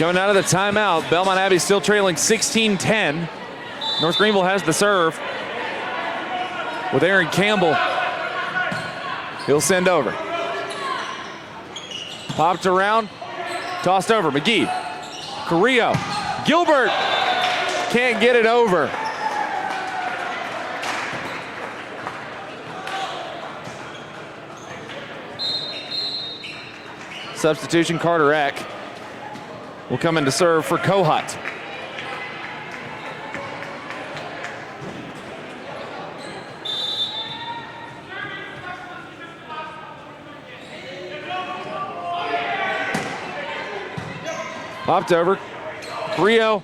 Coming out of the timeout, Belmont Abbey still trailing 16-10. North Greenville has the serve with Aaron Campbell. He'll send over. Popped around, tossed over. McGee, Carrillo, Gilbert can't get it over. Substitution, Carter Eck will come in to serve for Kohut. Popped over. Rio.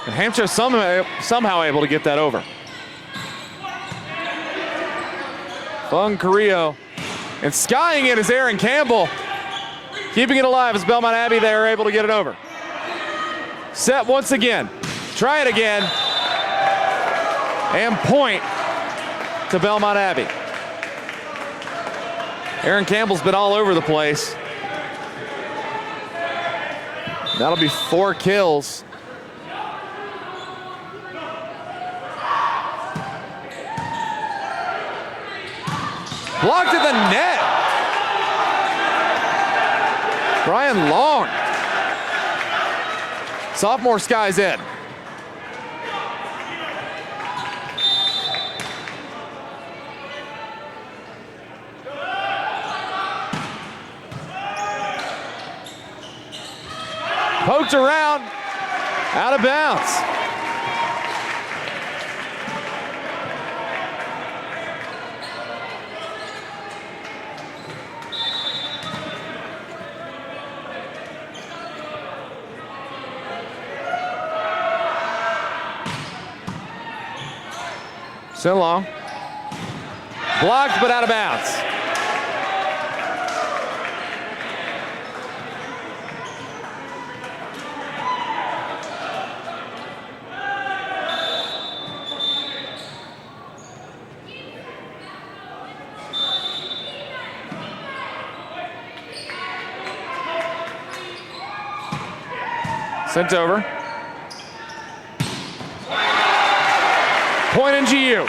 And Hampshire somehow able to get that over. Fung Carrillo. And skying it is Aaron Campbell. Keeping it alive as Belmont Abbey, they are able to get it over. Set once again. Try it again. And point to Belmont Abbey. Aaron Campbell's been all over the place. That'll be 4 kills. Blocked at the net. Brian Long. Sophomore skies in. Poked around, out of bounds. So long. Blocked, but out of bounds. Sent over. Point NGU.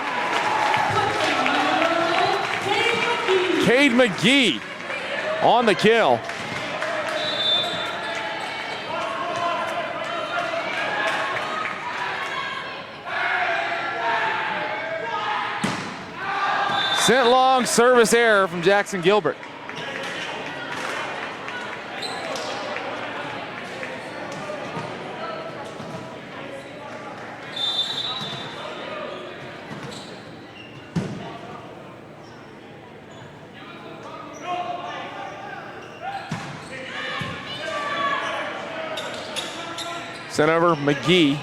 Cade McGee on the kill. Sent long, service error from Jackson Gilbert. Sent over, McGee.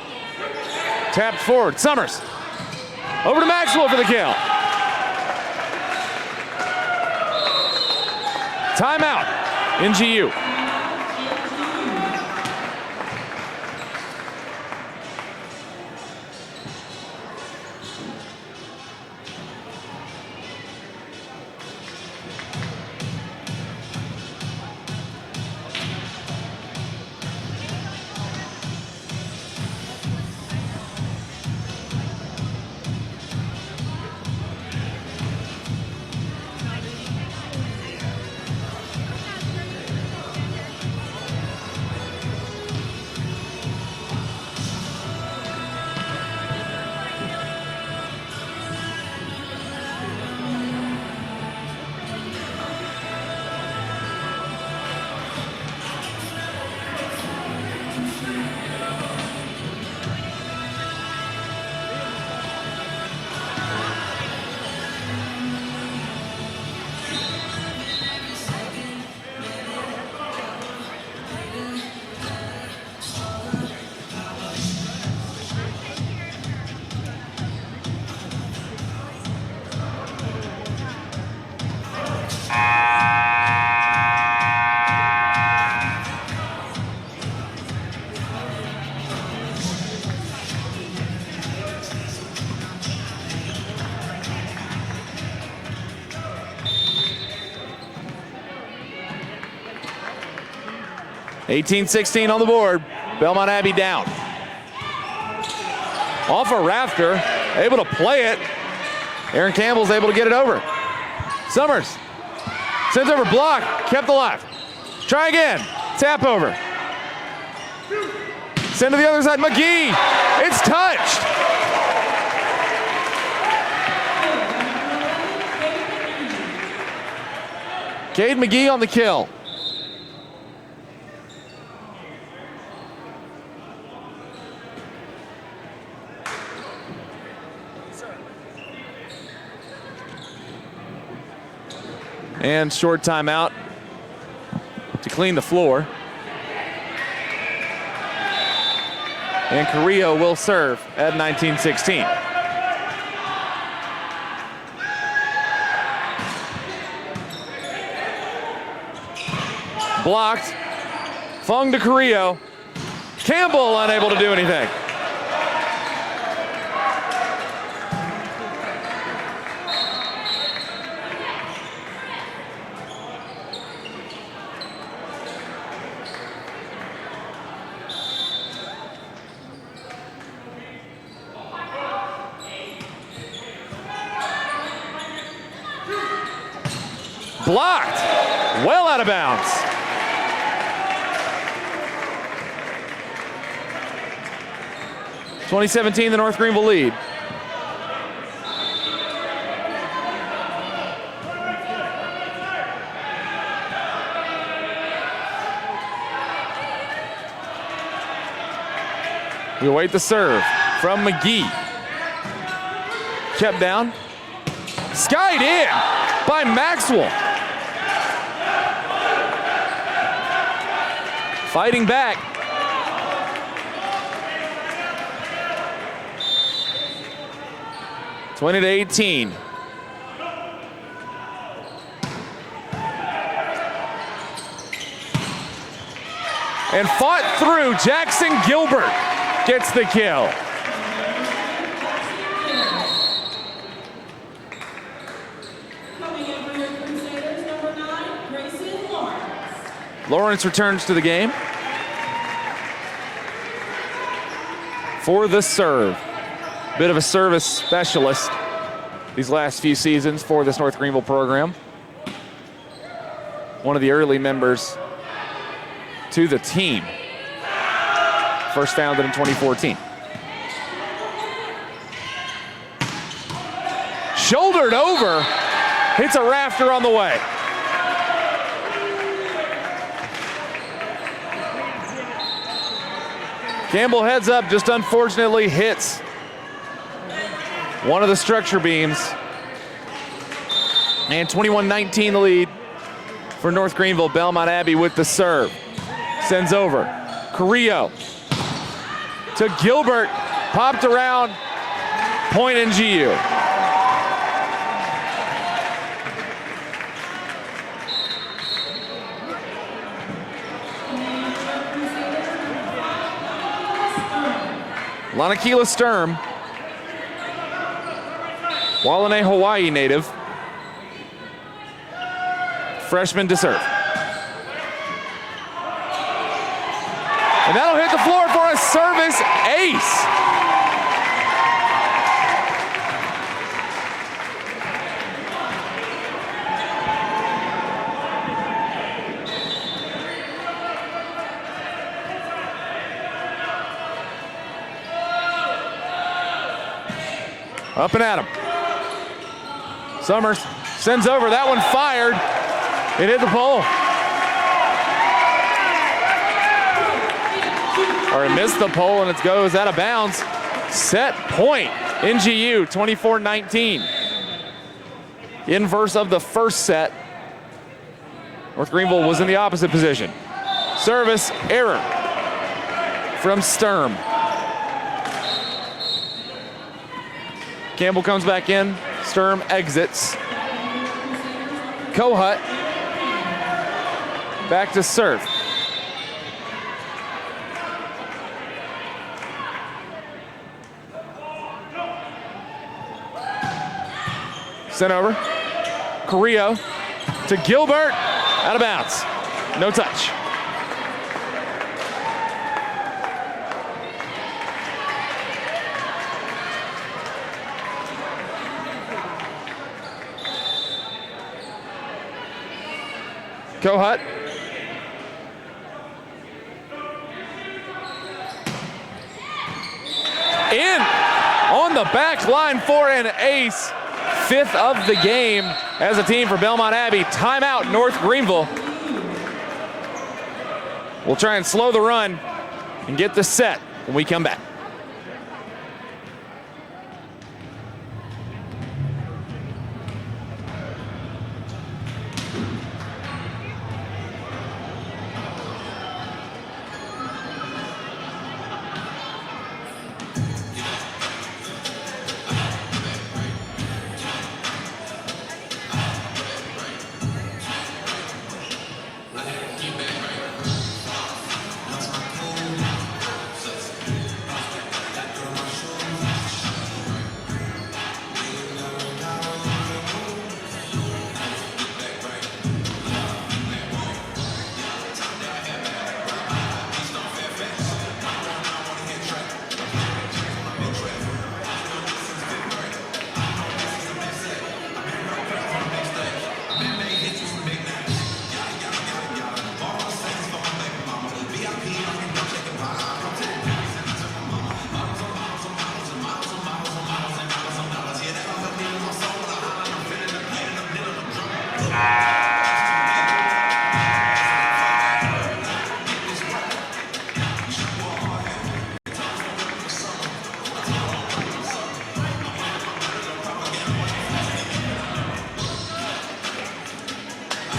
Tapped forward, Summers. Over to Maxwell for the kill. Timeout, NGU. $18-16 on the board. Belmont Abbey down. Off a rafter, able to play it. Aaron Campbell's able to get it over. Summers sends over, block, kept alive. Try again, tap over. Send to the other side, McGee, it's touched. Cade McGee on the kill. And short timeout to clean the floor. And Carrillo will serve at 19-16. Blocked. Fung to Carrillo. Campbell unable to do anything. Blocked. Well out of bounds. (2017) the North Greenville lead. We await the serve from McGee. Kept down. Skied in by Maxwell. Fighting back. (20-18). And fought through. Jackson Gilbert gets the kill. Coming in for your Crusaders, number 9, Grayson Lawrence. Lawrence returns to the game for the serve. Bit of a service specialist these last few seasons for this North Greenville program. One of the early members to the team. First founded in 2014. Shouldered over, hits a rafter on the way. Campbell heads up, just unfortunately hits one of the structure beams. And 21-19 the lead for North Greenville. Belmont Abbey with the serve. Sends over. Carrillo to Gilbert. Popped around. Point NGU. Lanakila Sturm, Wallane, Hawaii native. Freshman to serve. And that'll hit the floor for a service ace. Up and at him. Summers sends over, that one fired. It hit the pole. Or it missed the pole and it goes out of bounds. Set point, NGU, 24-19. Inverse of the first set. North Greenville was in the opposite position. Service error from Sturm. Campbell comes back in, Sturm exits. Kohut back to serve. Sent over. Carrillo to Gilbert, out of bounds. No touch. Kohut. In on the back line for an ace. 5th of the game as a team for Belmont Abbey. Timeout, North Greenville. We'll try and slow the run and get this set when we come back.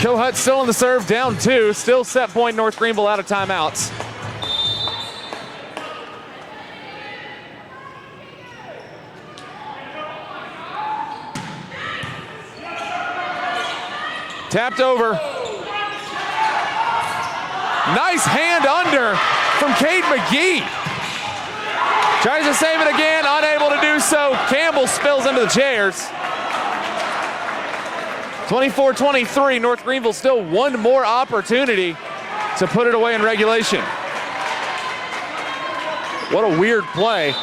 Kohut still on the serve, down 2. Still set point, North Greenville out of timeouts. Tapped over. Nice hand under from Cade McGee. Tries to save it again, unable to do so. Campbell spills into the chairs. 24-23, North Greenville still one more opportunity to put it away in regulation. What a weird play.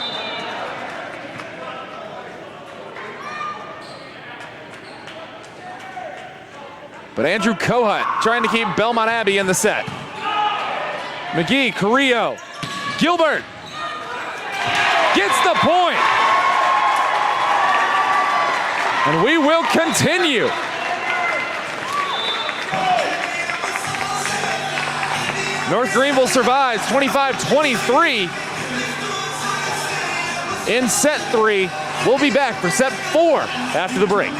But Andrew Kohut trying to keep Belmont Abbey in the set. McGee, Carrillo, Gilbert gets the point. And we will continue. North Greenville survives 25-23 in set 3. We'll be back for set 4 after the break.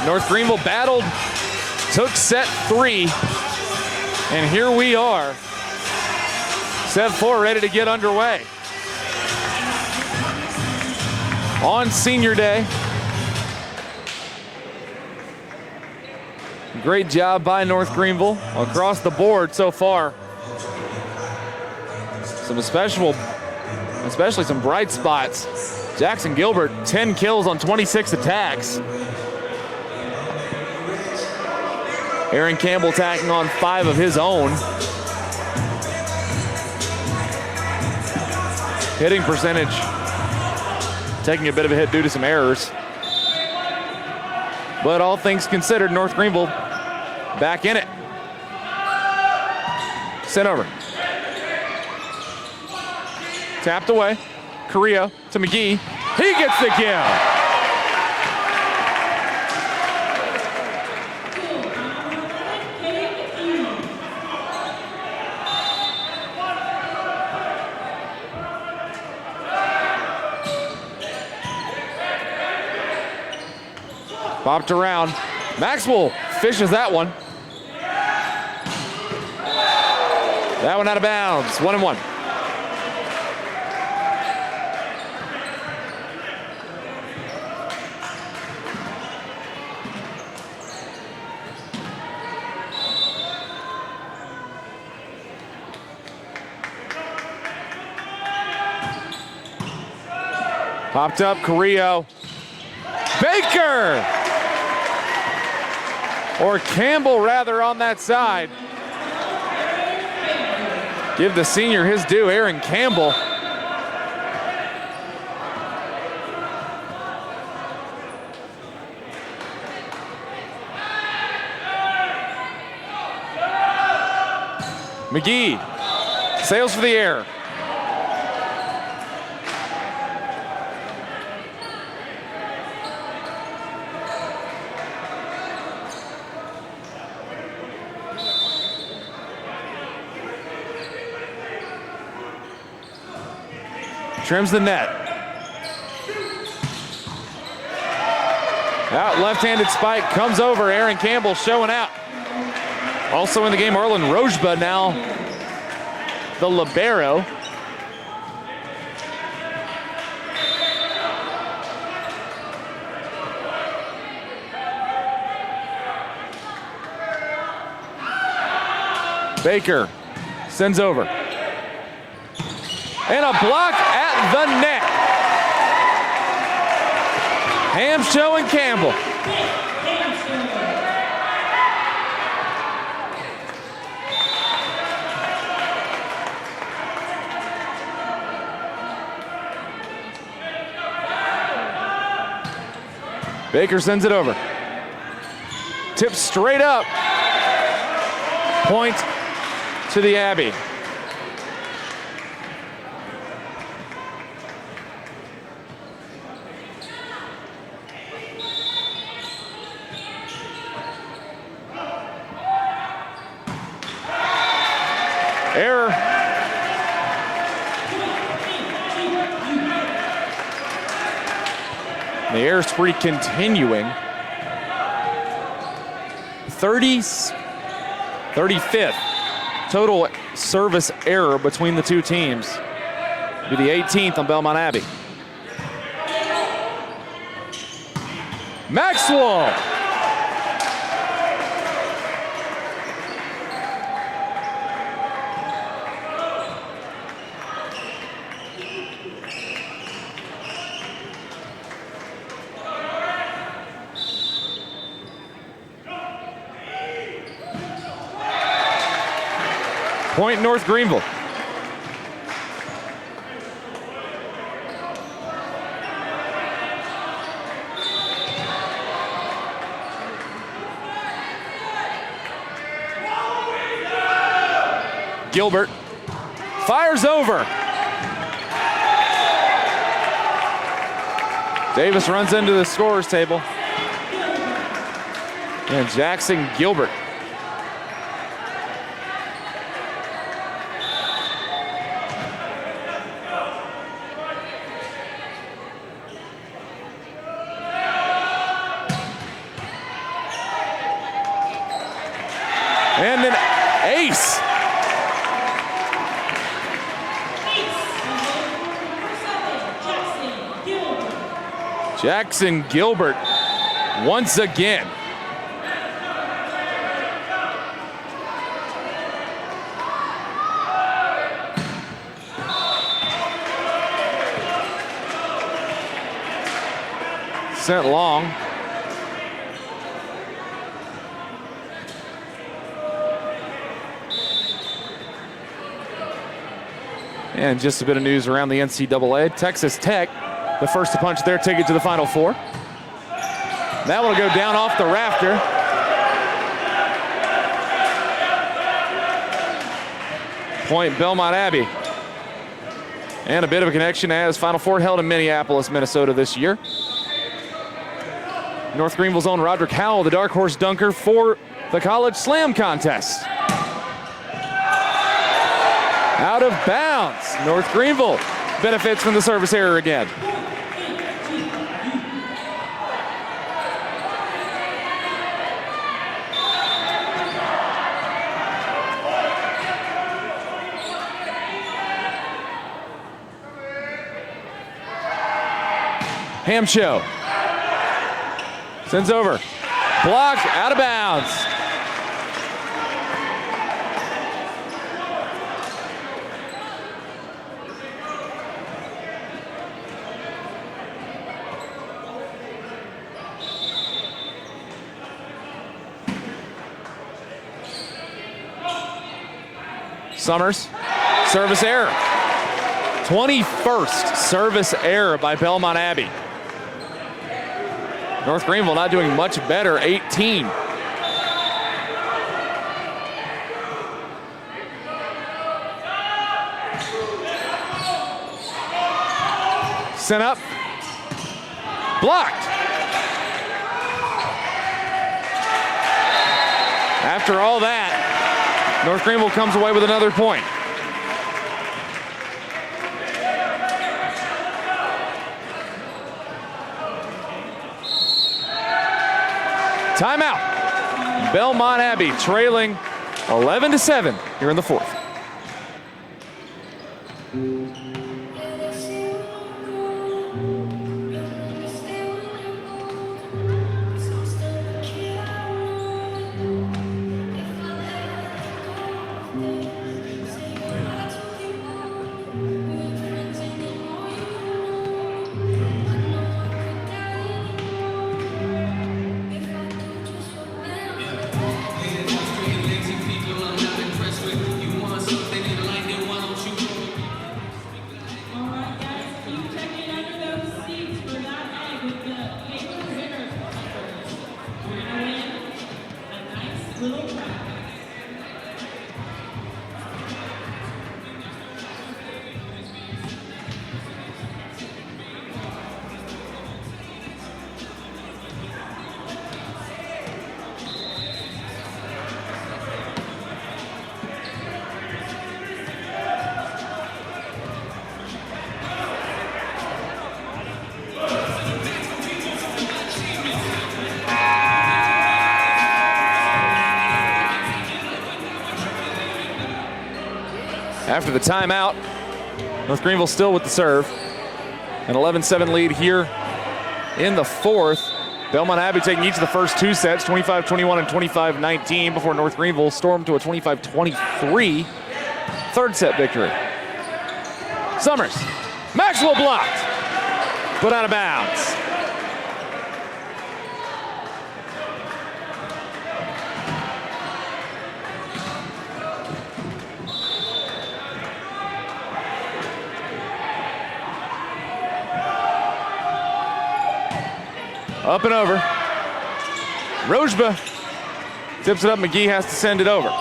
North Greenville battled, took set 3, and here we are. Set 4 ready to get underway. On senior day. Great job by North Greenville across the board so far. Especially some bright spots. Jackson Gilbert, 10 kills on 26 attacks. Aaron Campbell tacking on 5 of his own. Hitting percentage taking a bit of a hit due to some errors. But all things considered, North Greenville back in it. Sent over. Tapped away. Carrillo to McGee. He gets the kill. Popped around. Maxwell fishes that one. That one out of bounds. 1-1. Popped up, Carrillo. Baker! Or Campbell, rather, on that side. Give the senior his due, Aaron Campbell. McGee sails for the air. Trims the net. Out, left-handed spike, comes over. Aaron Campbell showing out. Also in the game, Arlen Rojba now the libero. Baker sends over. And a block at the net. Hamshow and Campbell. Baker sends it over. Tip straight up. Point to the Abbey. Error. The error spree continuing. 35th total service error between the two teams. It'll be the 18th on Belmont Abbey. Maxwell. Point North Greenville. Gilbert fires over. Davis runs into the scorer's table. And Jackson Gilbert. Jackson Gilbert once again. Sent long. And just a bit of news around the NCAA. Texas Tech, the first to punch their ticket to the Final Four. That will go down off the rafter. Point Belmont Abbey. And a bit of a connection as Final Four held in Minneapolis, Minnesota this year. North Greenville's own Roderick Howell, the dark horse dunker for the College Slam contest. Out of bounds. North Greenville benefits from the service error again. Hamshow sends over, blocked, out of bounds. Summers, service error. 21st service error by Belmont Abbey. North Greenville not doing much better, 18. Sent up, blocked. After all that, North Greenville comes away with another point. Timeout. Belmont Abbey trailing 11-7 here in the fourth. After the timeout, North Greenville still with the serve. An 11-7 lead here in the fourth. Belmont Abbey taking each of the first two sets, 25-21 and 25-19, before North Greenville stormed to a 25-23 third set victory. Summers, Maxwell blocked, put out of bounds. Up and over. Rojba tips it up. McGee has to send it over.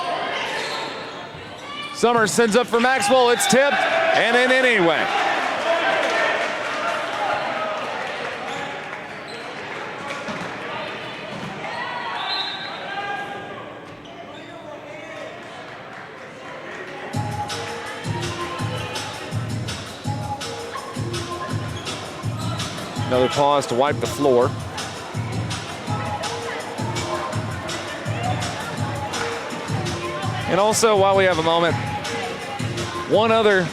Summers sends up for Maxwell. It's tipped and in anyway. Another pause to wipe the floor. And also, while we have a moment, one other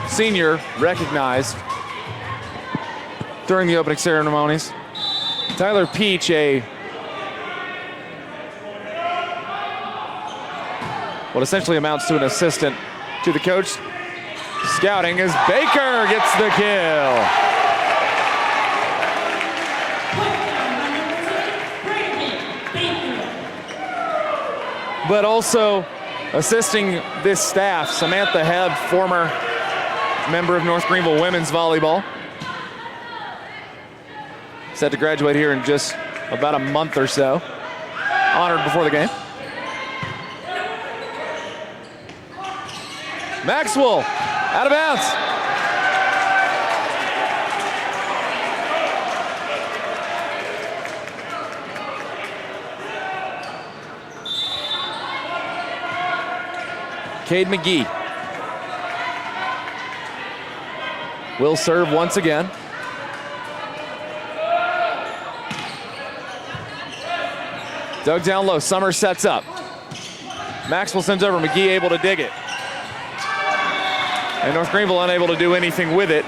senior recognized during the opening ceremonies. Tyler Peach, what essentially amounts to an assistant to the coach. Scouting as Baker gets the kill. But also assisting this staff, Samantha Hebb, former member of North Greenville women's volleyball. Set to graduate here in just about a month or so. Honored before the game. Maxwell, out of bounds. Cade McGee will serve once again. Dug down low, Summer sets up. Maxwell sends over, McGee able to dig it. And North Greenville unable to do anything with it.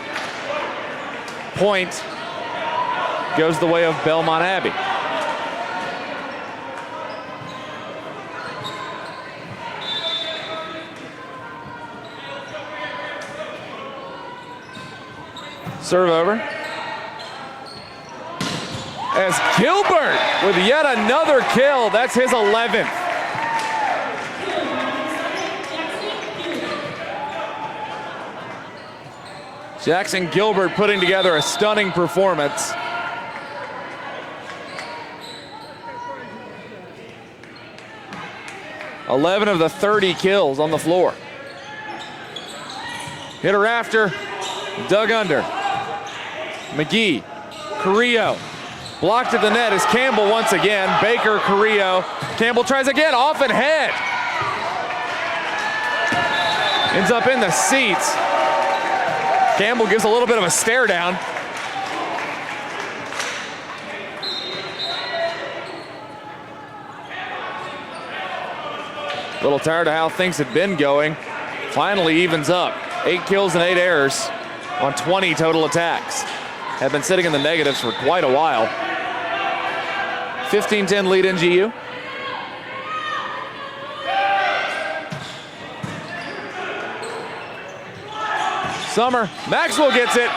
Point goes the way of Belmont Abbey. Serve over. As Gilbert with yet another kill. That's his 11th. Jackson Gilbert putting together a stunning performance. "11 of the 30 kills on the floor. Hit her after, dug under. McGee, Carrillo, blocked at the net is Campbell once again. Baker, Carrillo, Campbell tries again, off and head. Ends up in the seats. Campbell gives a little bit of a stare down. A little tired of how things had been going. Finally evens up. 8 kills and 8 errors on 20 total attacks. Have been sitting in the negatives for quite a while. 15-10 lead NGU. Summer, Maxwell gets it.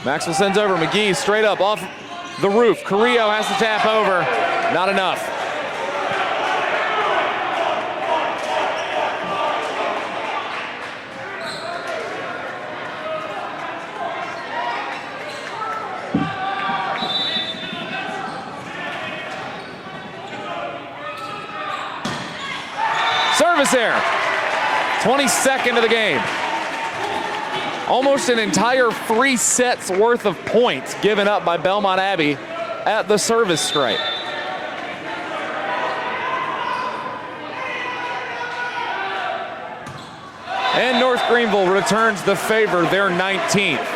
Maxwell sends over, McGee straight up off the roof. Carrillo has to tap over, not enough. Service error, 22nd of the game. Almost an entire 3 sets worth of points given up by Belmont Abbey at the service stripe. And North Greenville returns the favor, their 19th.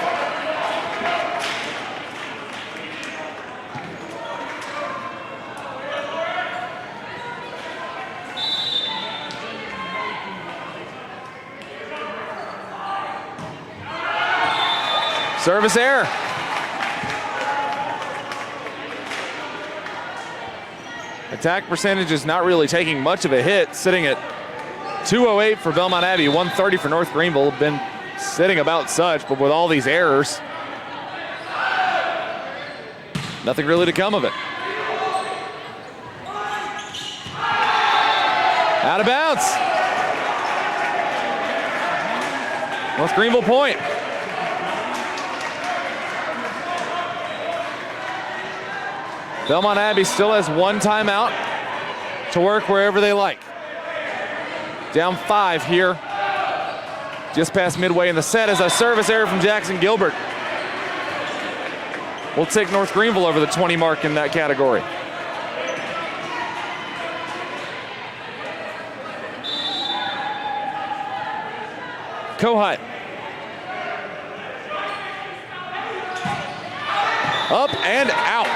Service error. Attack percentage is not really taking much of a hit, sitting at 208 for Belmont Abbey, 130 for North Greenville. Been sitting about such, but with all these errors, nothing really to come of it. Out of bounds. North Greenville point. Belmont Abbey still has 1 timeout to work wherever they like. Down 5 here, just past midway in the set, as a service error from Jackson Gilbert. We'll take North Greenville over the 20 mark in that category. Kohut. Up and out.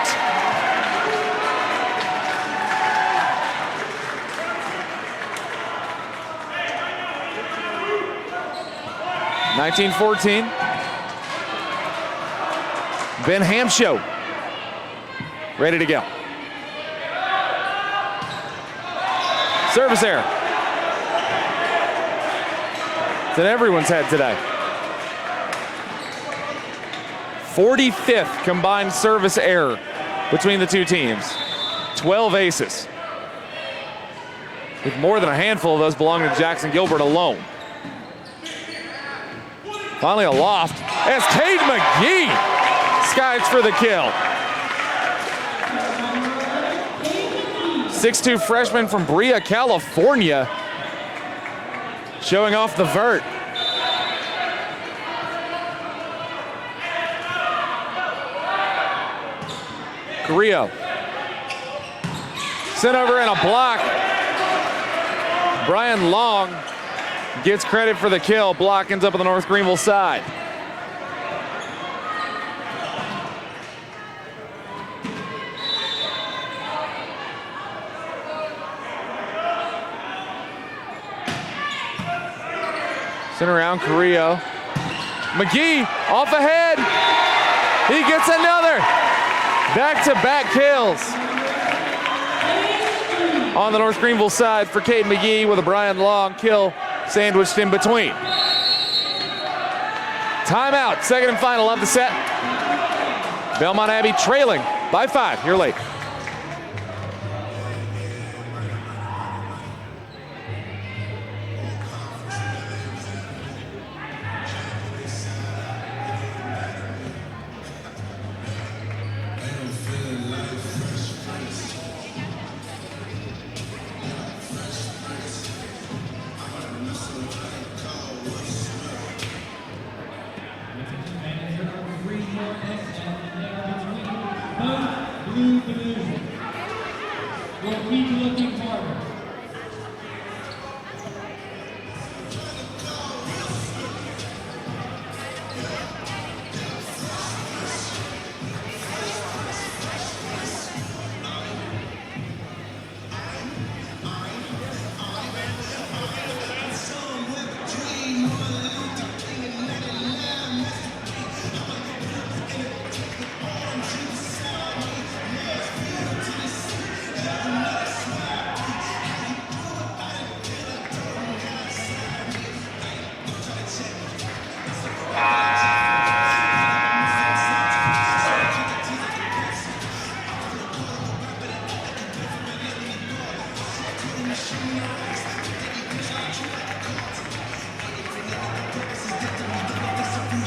(19-14). Ben Hamshow ready to go. Service error. It's in everyone's head today. 45th combined service error between the two teams. 12 aces. With more than a handful of those belonging to Jackson Gilbert alone. Finally aloft as Cade McGee skies for the kill. 6'2" freshman from Brea, California, showing off the vert. Carrillo sent over and a block. Brian Long gets credit for the kill. Block ends up on the North Greenville side. Sent around Carrillo. McGee off ahead. He gets another. Back-to-back kills on the North Greenville side for Cade McGee with a Brian Long kill sandwiched in between. Timeout, second and final of the set. Belmont Abbey trailing by 5 here late.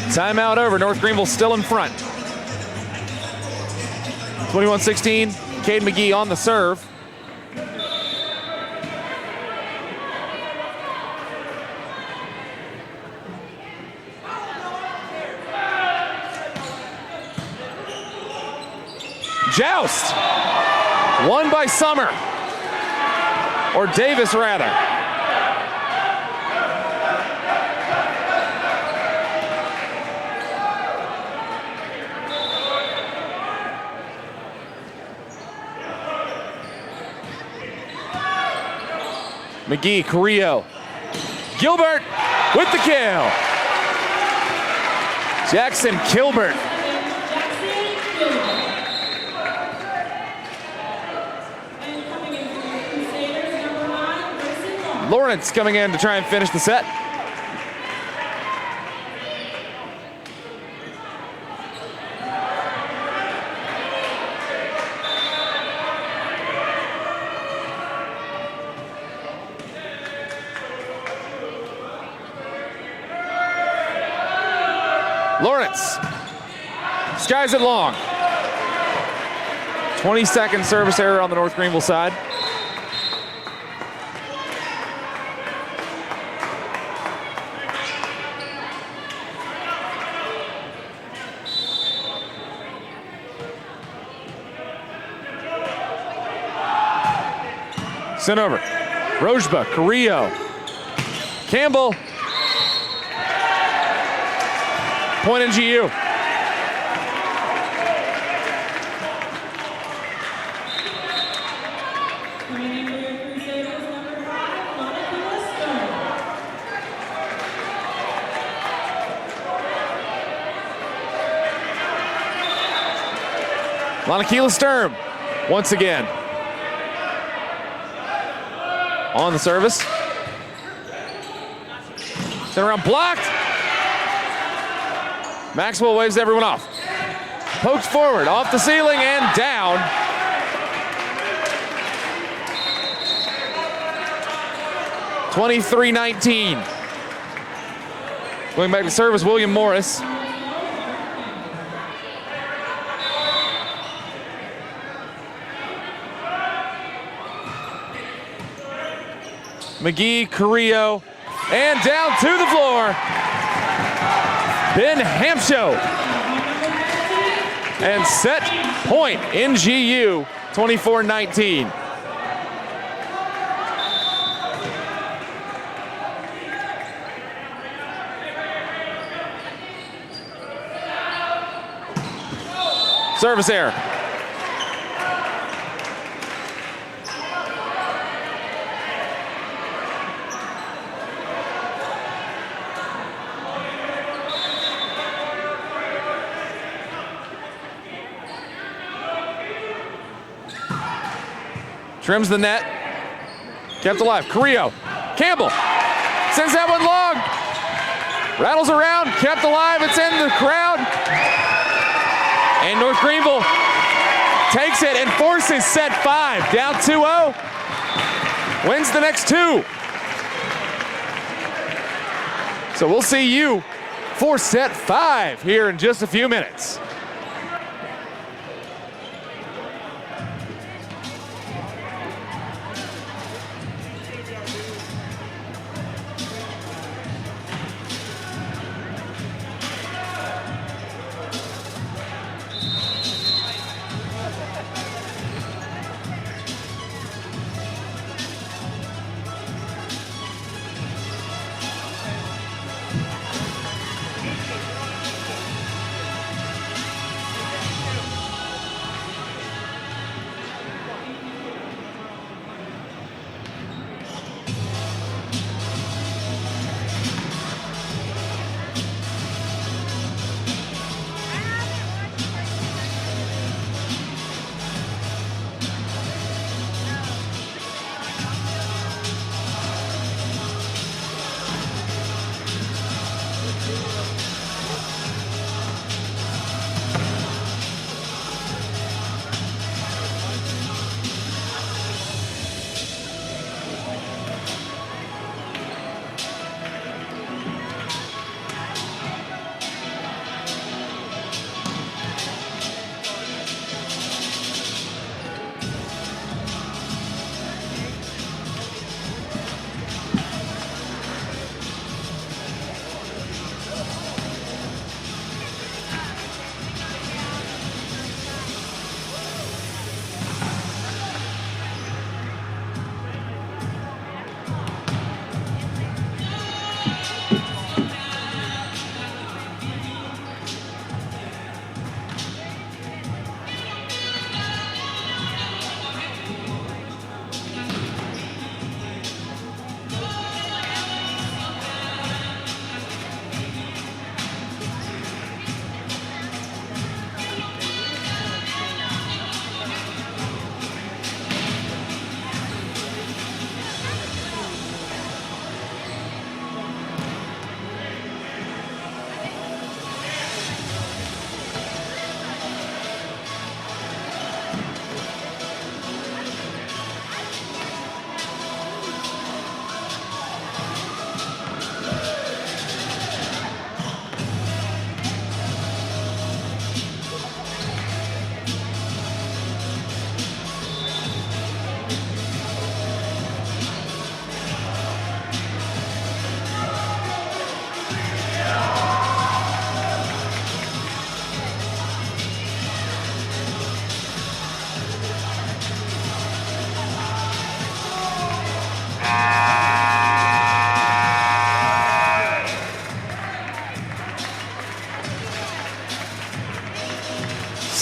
Timeout over. North Greenville still in front. 21-16. Cade McGee on the serve. Joust. Won by Summer. Or Davis, rather. McGee, Carrillo. Gilbert with the kill. Jackson Gilbert. Lawrence coming in to try and finish the set. Lawrence skies it long. 22nd service error on the North Greenville side. Sent over. Rojba, Carrillo. Campbell. Point NGU. Lanakila Sturm once again. On the service. Sent around, blocked. Maxwell waves everyone off. Poked forward, off the ceiling and down. (23-19). Going back to service, William Morris. McGee, Carrillo, and down to the floor. Ben Hampshow. And set point, NGU, 24-19. Service error. Trims the net. Kept alive. Carrillo. Campbell. Sends that one long. Rattles around. Kept alive. It's in the crowd. And North Greenville takes it and forces set 5. Down 2-0. Wins the next 2. So we'll see you for set 5 here in just a few minutes.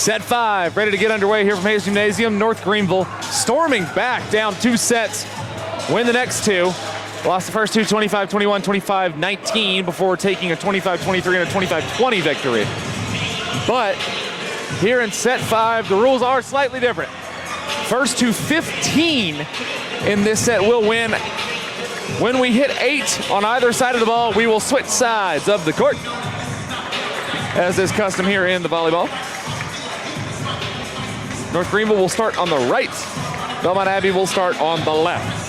Set 5, ready to get underway here from Hayes Gymnasium. North Greenville storming back down 2 sets, win the next 2. Lost the first 2, 25-21, 25-19, before taking a 25-23 and a 25-20 victory. But here in set 5. The rules are slightly different. First to 15 in this set will win. When we hit 8 on either side of the ball, we will switch sides of the court, as is custom here in the volleyball. North Greenville will start on the right. Belmont Abbey will start on the left.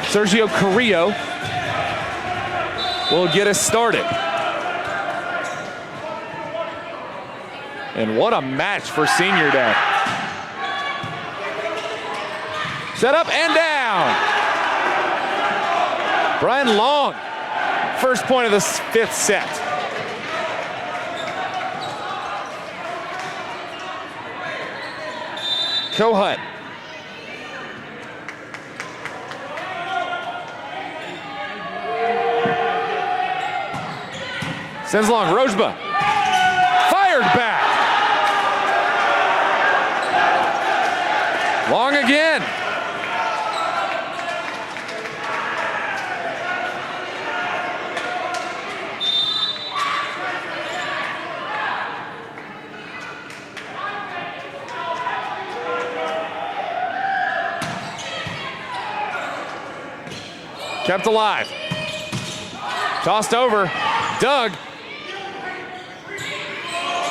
Sergio Carrillo will get us started. And what a match for senior day. Set up and down. Brian Long, first point of the 5th set. Kohut. Sends long, Rojba. Fired back. Long again. Kept alive. Tossed over. Doug.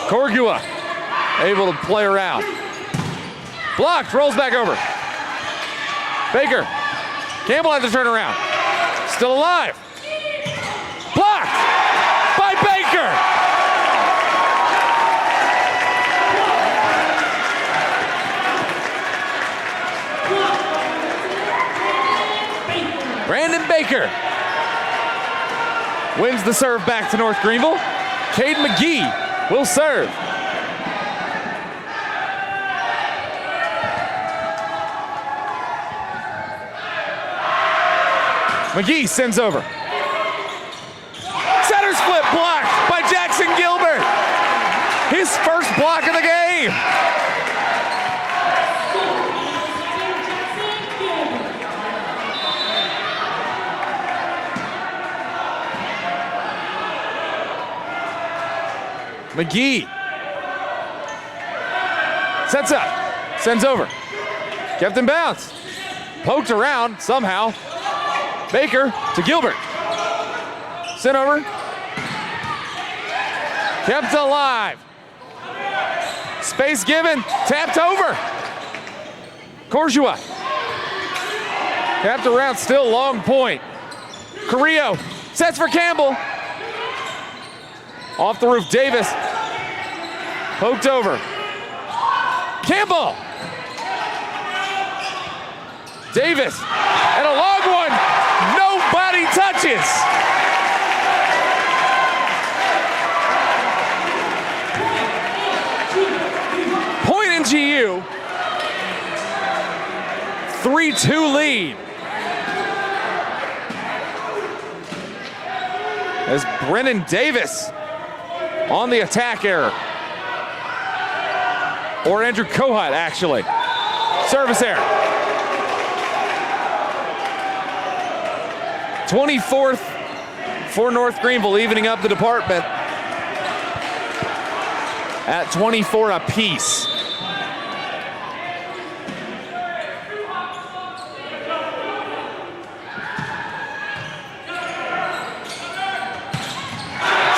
Corgua able to play around. Blocked, rolls back over. Baker. Campbell had to turn around. Still alive. Blocked by Baker. Brandon Baker wins the serve back to North Greenville. Cade McGee will serve. McGee sends over. Center split blocked by Jackson Gilbert. His first block of the game. McGee sets up, sends over, kept in bounds, poked around somehow. Baker to Gilbert, sent over, kept alive. Space given, tapped over. Corjua tapped around, still long point. Carrillo sets for Campbell. Off the roof, Davis. Poked over. Campbell. Davis. And a long one. Nobody touches. Point NGU. 3-2 lead. As Brennan Davis on the attack error. Or Andrew Kohut, actually. Service error. 24th for North Greenville, evening up the department at 24 apiece.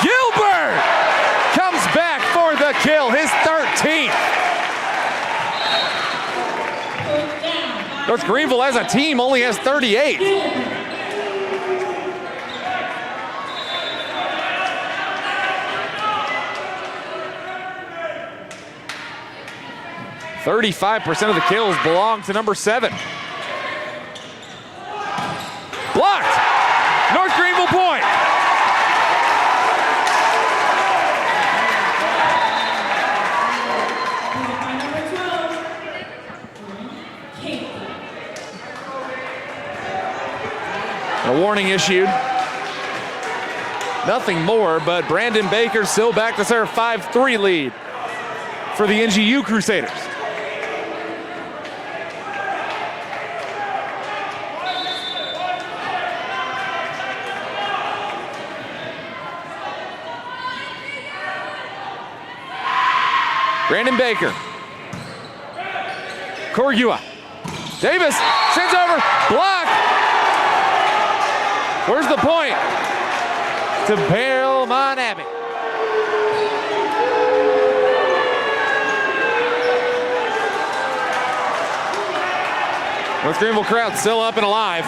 Gilbert comes back for the kill, his 13th. North Greenville as a team only has 38. %35% of the kills belong to number 7. Blocked. North Greenville point. A warning issued. Nothing more, but Brandon Baker still back to serve. 5-3 lead for the NGU Crusaders. Brandon Baker. Corgua. Davis sends over, block. Where's the point? To Belmont Abbey. North Greenville crowd still up and alive.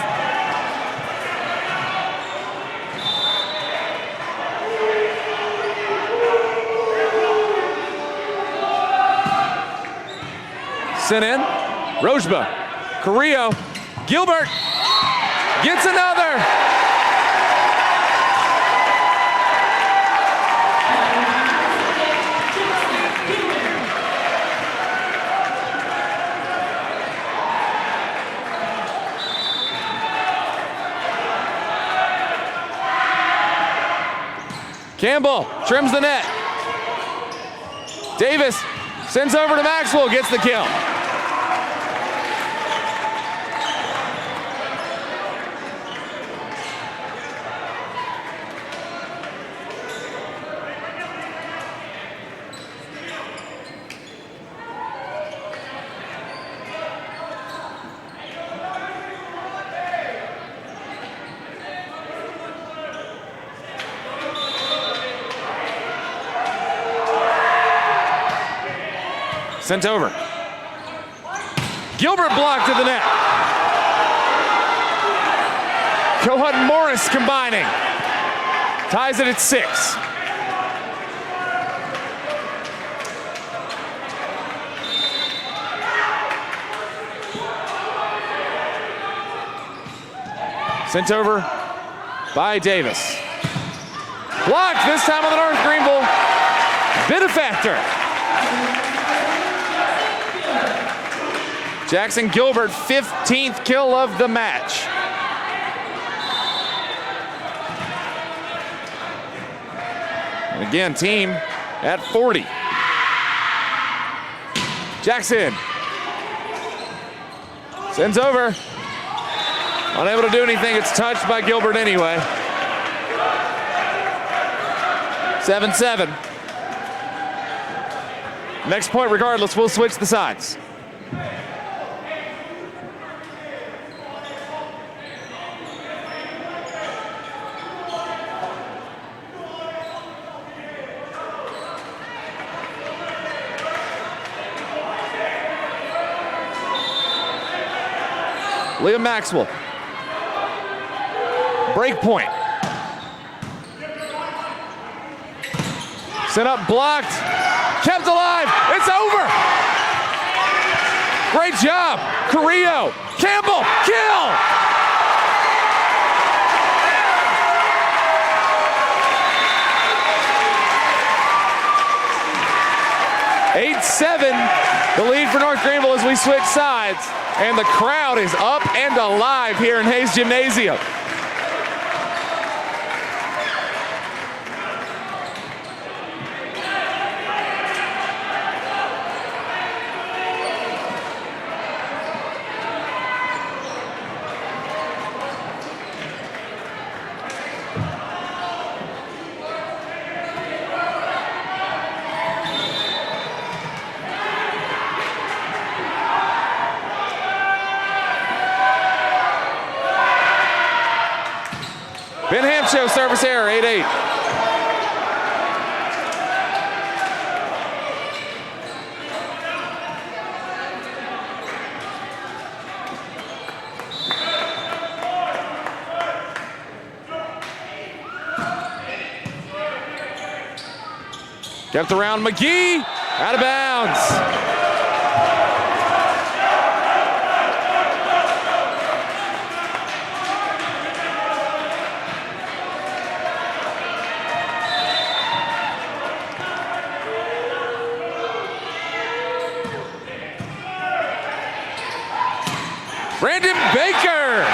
Sent in. Rojba. Carrillo. Gilbert gets another. Campbell trims the net. Davis sends over to Maxwell, gets the kill. Sent over. Gilbert blocked to the net. Cohut and Morris combining. Ties it at 6. Sent over by Davis. Blocked this time on the North Greenville benefactor. Jackson Gilbert, 15th kill of the match. And again, team at 40. Jackson sends over. Unable to do anything. It's touched by Gilbert anyway. 7-7. Next point regardless, we'll switch the sides. Liam Maxwell. Break point. Set up, blocked, kept alive, it's over. Great job, Carrillo, Campbell, kill. The lead for North Greenville as we switch sides. And the crowd is up and alive here in Hayes Gymnasium. Ben Hamshow, service error, 8-8. Kept around McGee, out of bounds. Brandon Baker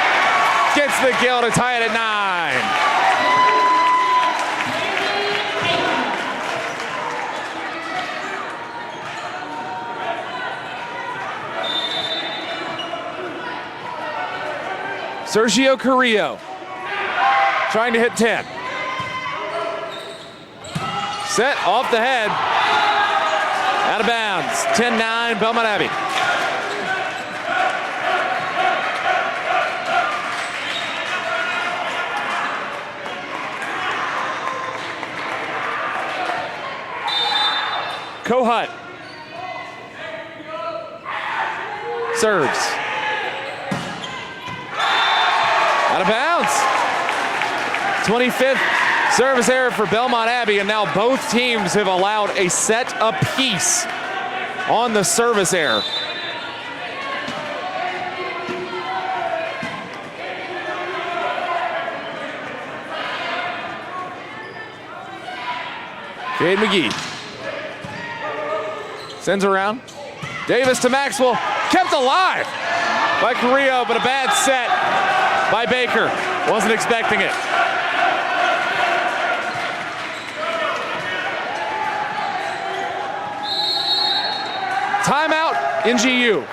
gets the kill to tie it at 9. Sergio Carrillo trying to hit 10. Set off the head. Out of bounds. 10-9 Belmont Abbey. Kohut serves. Out of bounds. 25th service error for Belmont Abbey, and now both teams have allowed a set apiece on the service error. Cade McGee sends around. Davis to Maxwell, kept alive by Carrillo, but a bad set by Baker. Wasn't expecting it. Timeout, NGU.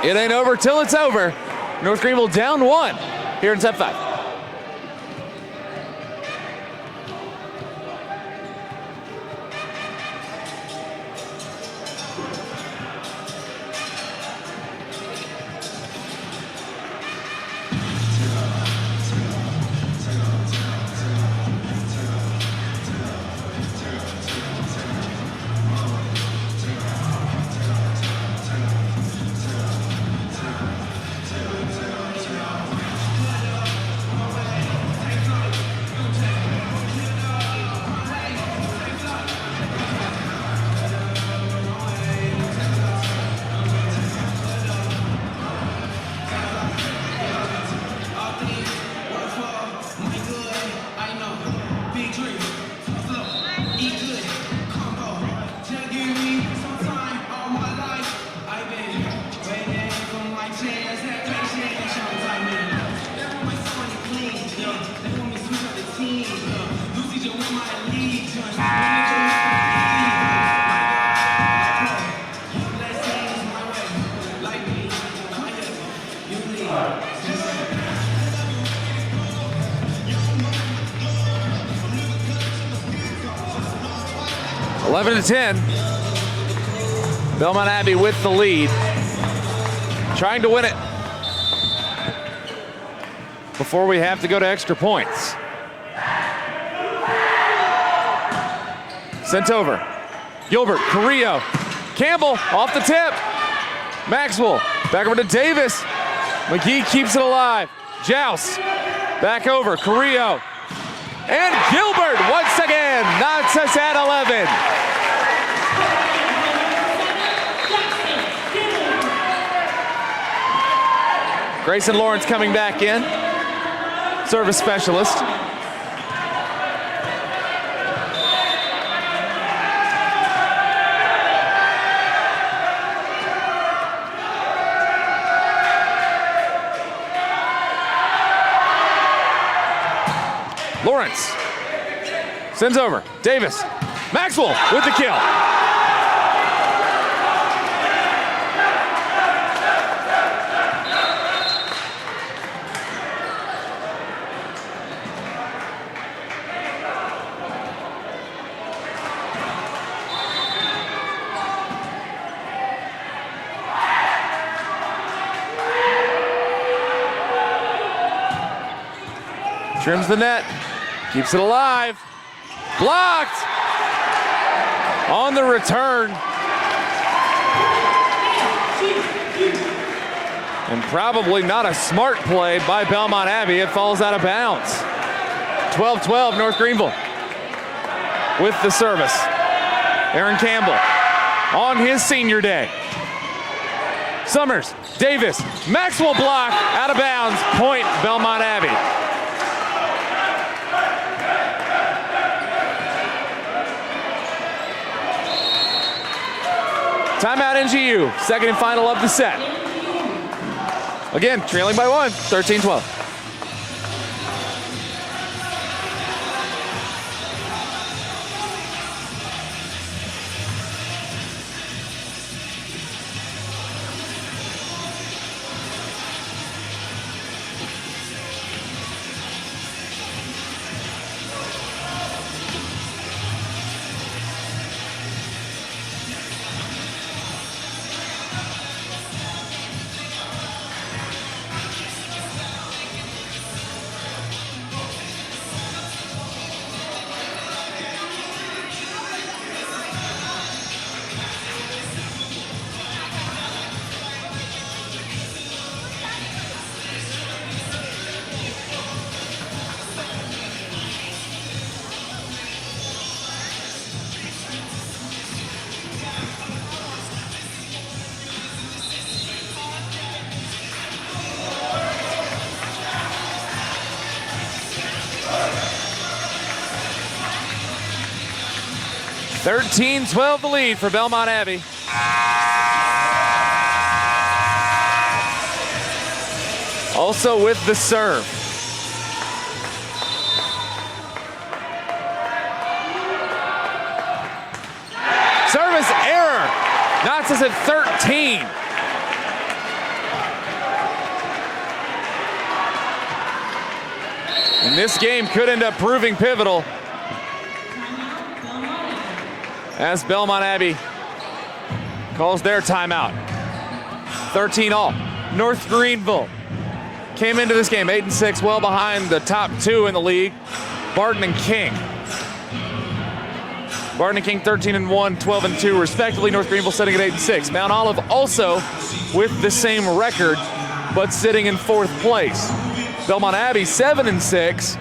It ain't over till it's over. North Greenville down 1 here in set 5. Eleven to 10. Belmont Abbey with the lead. Trying to win it before we have to go to extra points. Sent over. Gilbert, Carrillo, Campbell off the tip. Maxwell back over to Davis. McGee keeps it alive. Joust back over. Carrillo and Gilbert once again knocks us at 11. Grayson Lawrence coming back in, service specialist. Lawrence sends over. Davis. Maxwell with the kill. Trims the net. Keeps it alive. Blocked on the return. And probably not a smart play by Belmont Abbey. It falls out of bounds. 12-12 North Greenville with the service. Aaron Campbell on his senior day. Summers, Davis, Maxwell block, out of bounds, point Belmont Abbey. Timeout NGU, second and final of the set. Again, trailing by 1, 13-12. 13-12 the lead for Belmont Abbey. Also with the serve. Service error. Knocks us at 13. And this game could end up proving pivotal as Belmont Abbey calls their timeout. 13-all. North Greenville came into this game 8-6, well behind the top two in the league, Barton and King. Barton and King 13-1, 12-2 respectively. North Greenville sitting at 8-6. Mount Olive also with the same record, but sitting in fourth place. Belmont Abbey 7-6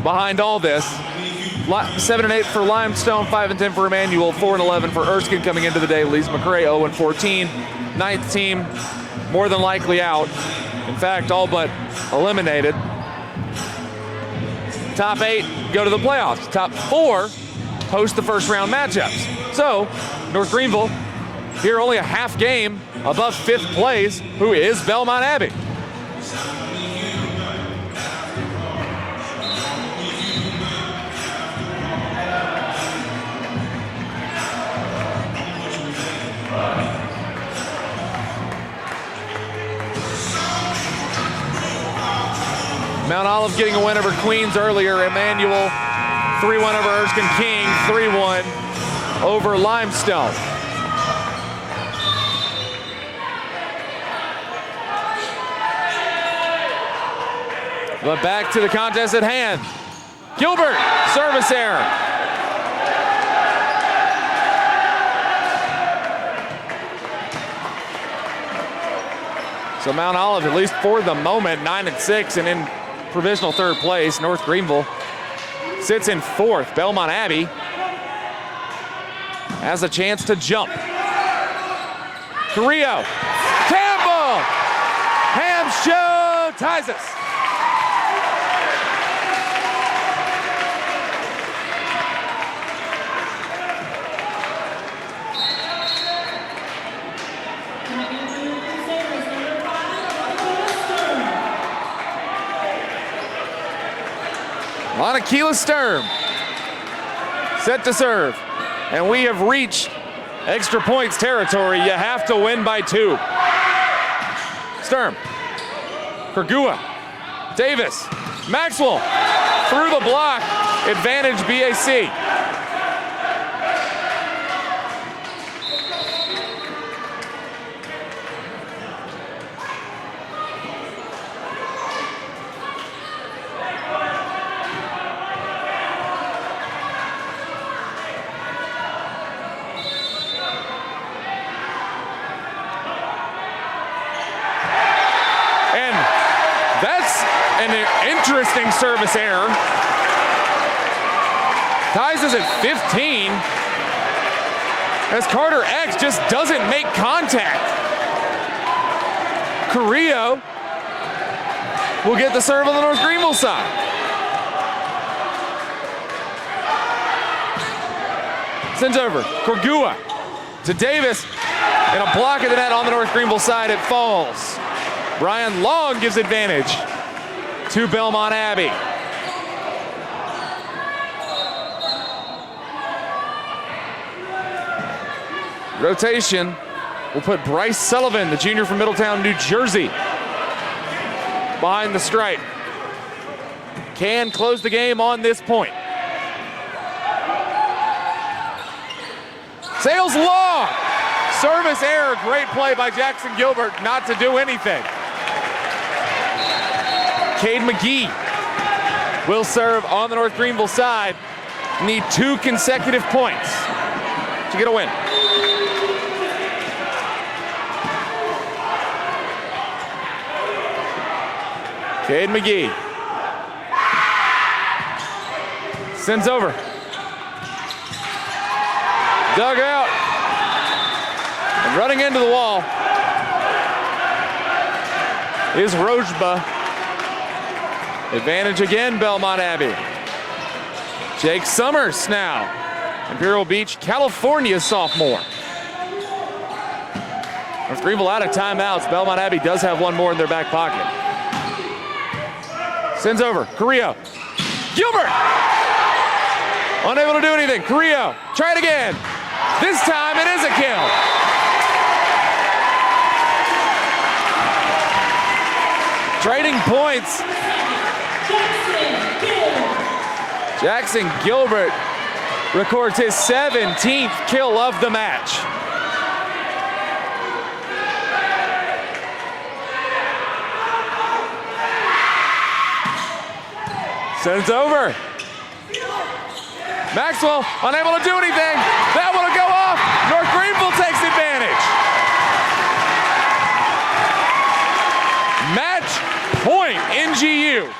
behind all this. 7-8 for Limestone, 5-10 for Emmanuel, 4-11 for Erskine coming into the day. Lees McRae 0-14. Ninth team more than likely out. In fact, all but eliminated. Top 8 go to the playoffs. Top 4 host the first round matchups. So North Greenville here only a half game above fifth place, who is Belmont Abbey. Mount Olive getting a win over Queens earlier. Emmanuel 3-1 over Erskine. King 3-1 over Limestone. But back to the contest at hand. Gilbert, service error. So Mount Olive, at least for the moment, 9-6 and in provisional third place. North Greenville sits in fourth. Belmont Abbey has a chance to jump. Carrillo, Campbell, Ham Show ties us. Montequila Sturm set to serve, and we have reached extra points territory. You have to win by 2. Sturm, Kergua, Davis, Maxwell through the block, advantage BAC. Interesting service error. Ties us at 15 as Carter X just doesn't make contact. Carrillo will get the serve on the North Greenville side. Sends over. Kergua to Davis, and a block at the net on the North Greenville side. It falls. Brian Long gives advantage to Belmont Abbey. Rotation will put Bryce Sullivan, the junior from Middletown, New Jersey, behind the stripe. Can close the game on this point. Sails long. Service error. Great play by Jackson Gilbert not to do anything. Cade McGee will serve on the North Greenville side. Need 2 consecutive points to get a win. Cade McGee sends over. Dug out. And running into the wall is Rojba. Advantage again, Belmont Abbey. Jake Summers now Imperial Beach, California sophomore. North Greenville out of timeouts. Belmont Abbey does have one more in their back pocket. Sends over, Carrillo. Gilbert! Unable to do anything. Carrillo, try it again. This time it is a kill. Trading points. Jackson Gilbert records his 17th kill of the match. Sends over. Maxwell unable to do anything. That one will go off. North Greenville takes advantage. Match point, NGU.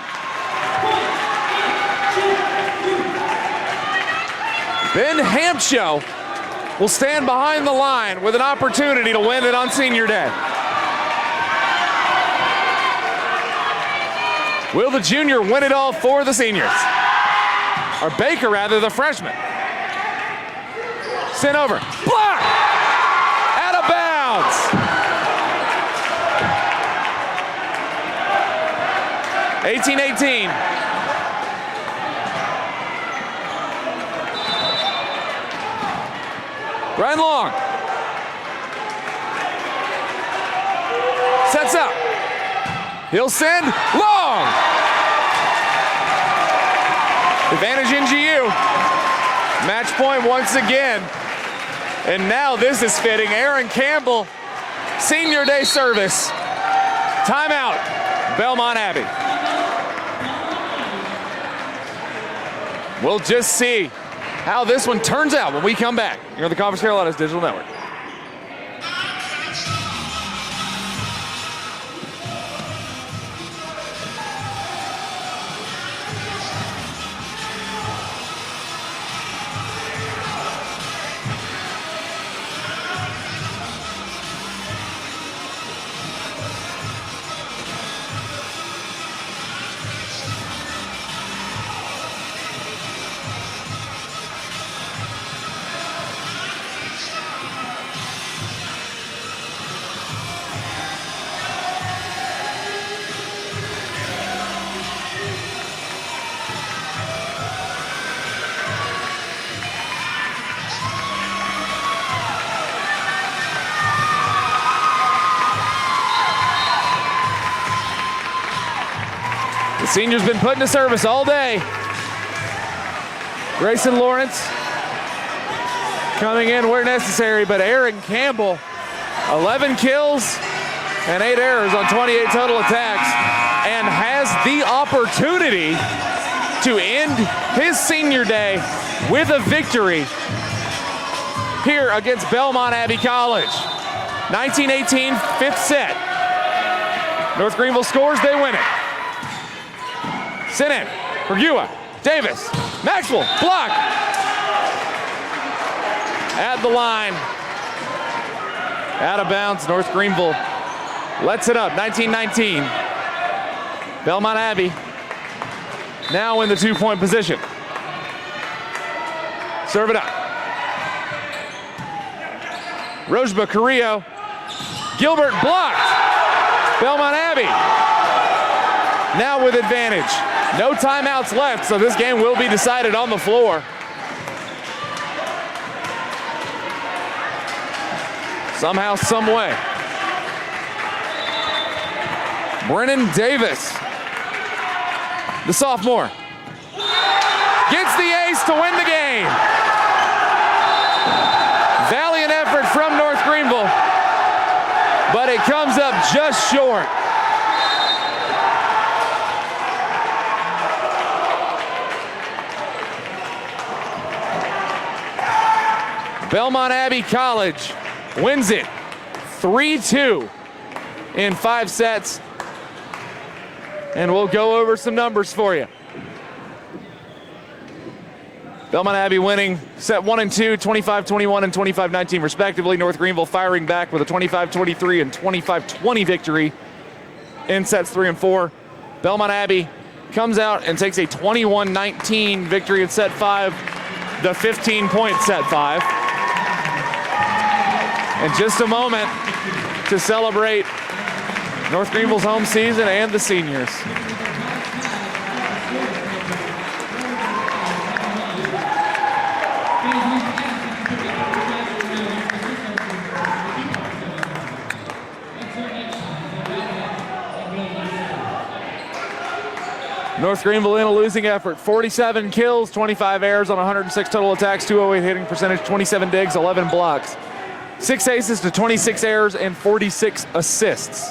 Ben Hampshow will stand behind the line with an opportunity to win it on senior day. Will the junior win it all for the seniors? Or Baker, rather, the freshman. Sent over. Block! Out of bounds. (18-18). Ryan Long. Sets up. He'll send Long. Advantage NGU. Match point once again. And now this is fitting. Aaron Campbell, senior day service. Timeout, Belmont Abbey. We'll just see how this one turns out when we come back here on the Conference Carolinas Digital Network. Senior's been put into service all day. Grayson Lawrence coming in where necessary, but Aaron Campbell, 11 kills and 8 errors on 28 total attacks, and has the opportunity to end his senior day with a victory here against Belmont Abbey College. 19-18, fifth set. North Greenville scores, they win it. Sent in, Pergua, Davis, Maxwell, block. At the line. Out of bounds, North Greenville lets it up, 19-19. Belmont Abbey now in the 2-point position. Serve it up. Rojba, Carrillo, Gilbert blocked. Belmont Abbey now with advantage. No timeouts left, so this game will be decided on the floor. Somehow, some way. Brennan Davis, the sophomore, gets the ace to win the game. Valiant effort from North Greenville, but it comes up just short. Belmont Abbey College wins it 3-2 in 5 sets. And we'll go over some numbers for you. Belmont Abbey winning set 1 and 2, 25-21 and 25-19 respectively. North Greenville firing back with a 25-23 and 25-20 victory in sets 3 and 4. Belmont Abbey comes out and takes a 21-19 victory in set 5. the 15-point set 5. In just a moment to celebrate North Greenville's home season and the seniors. North Greenville in a losing effort. 47 kills, 25 errors on 106 total attacks, 208 hitting percentage, 27 digs, 11 blocks. 6 aces to 26 errors and 46 assists.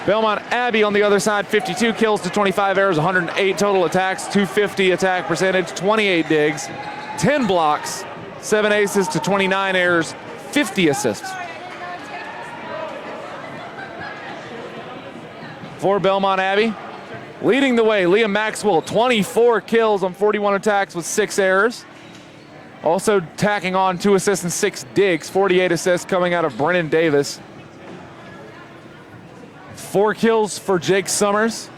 Belmont Abbey on the other side, 52 kills to 25 errors, 108 total attacks, 250 attack percentage, 28 digs, 10 blocks, 7 aces to 29 errors, 50 assists. For Belmont Abbey, leading the way, Liam Maxwell, 24 kills on 41 attacks with 6 errors. Also tacking on 2 assists and 6 digs, 48 assists coming out of Brennan Davis. 4 kills for Jake Summers.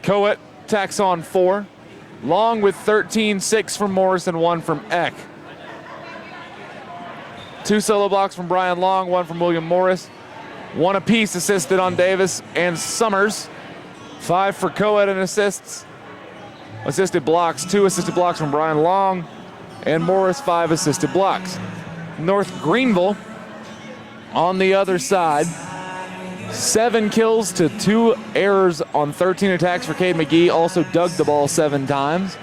Coet tacks on 4. Long with 13, 6 from Morris and 1 from Eck. 2 solo blocks from Brian Long, 1 from William Morris. 1 apiece assisted on Davis and Summers. 5 for Coet and assists. Assisted blocks, 2 assisted blocks from Brian Long, and Morris 5 assisted blocks. North Greenville on the other side, 7 kills to 2 errors on 13 attacks for Cade McGee, also dug the ball 7 times.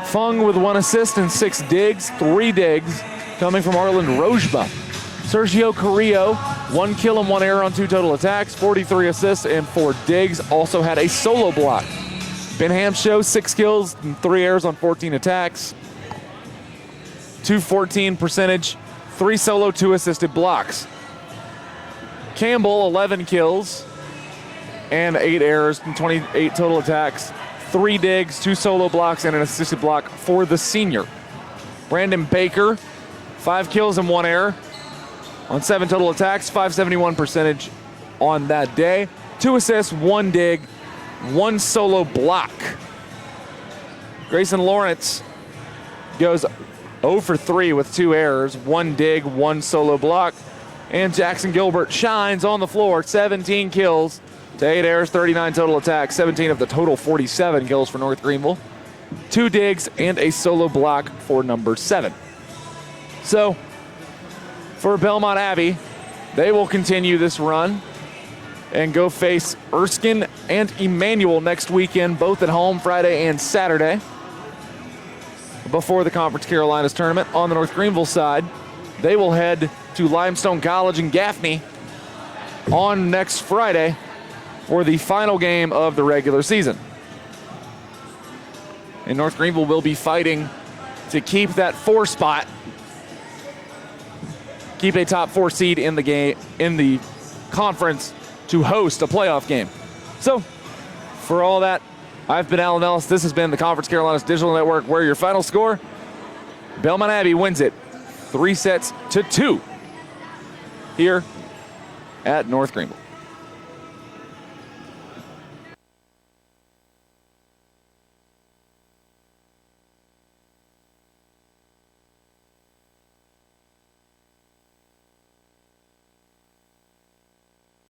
Fung with 1 assist and 6 digs, 3 digs coming from Arlen Rojba. Sergio Carrillo, 1 kill and 1 error on 2 total attacks, 43 assists and 4 digs, also had a solo block. Ben Hamshow, 6 kills and 3 errors on 14 attacks, 214 percentage, 3 solo, 2 assisted blocks. Campbell, 11 kills and 8 errors and 28 total attacks, 3 digs, 2 solo blocks, and an assisted block for the senior. Brandon Baker, 5 kills and 1 error on 7 total attacks, 571 percentage on that day. 2 assists, 1 dig, 1 solo block. Grayson Lawrence goes 0 for 3 with 2 errors, 1 dig, 1 solo block. And Jackson Gilbert shines on the floor, 17 kills to 8 errors, 39 total attacks, 17 of the total 47 kills for North Greenville. 2 digs and a solo block for number 7. So, for Belmont Abbey, they will continue this run and go face Erskine and Emmanuel next weekend, both at home Friday and Saturday, before the Conference Carolinas tournament. On the North Greenville side, they will head to Limestone College in Gaffney on next Friday for the final game of the regular season. And North Greenville will be fighting to keep that 4 spot, keep a top 4 seed in the game, in the conference, to host a playoff game. So, for all that, I've been Alan Ellis. This has been the Conference Carolinas Digital Network, where your final score, Belmont Abbey wins it 3-2 here at North Greenville.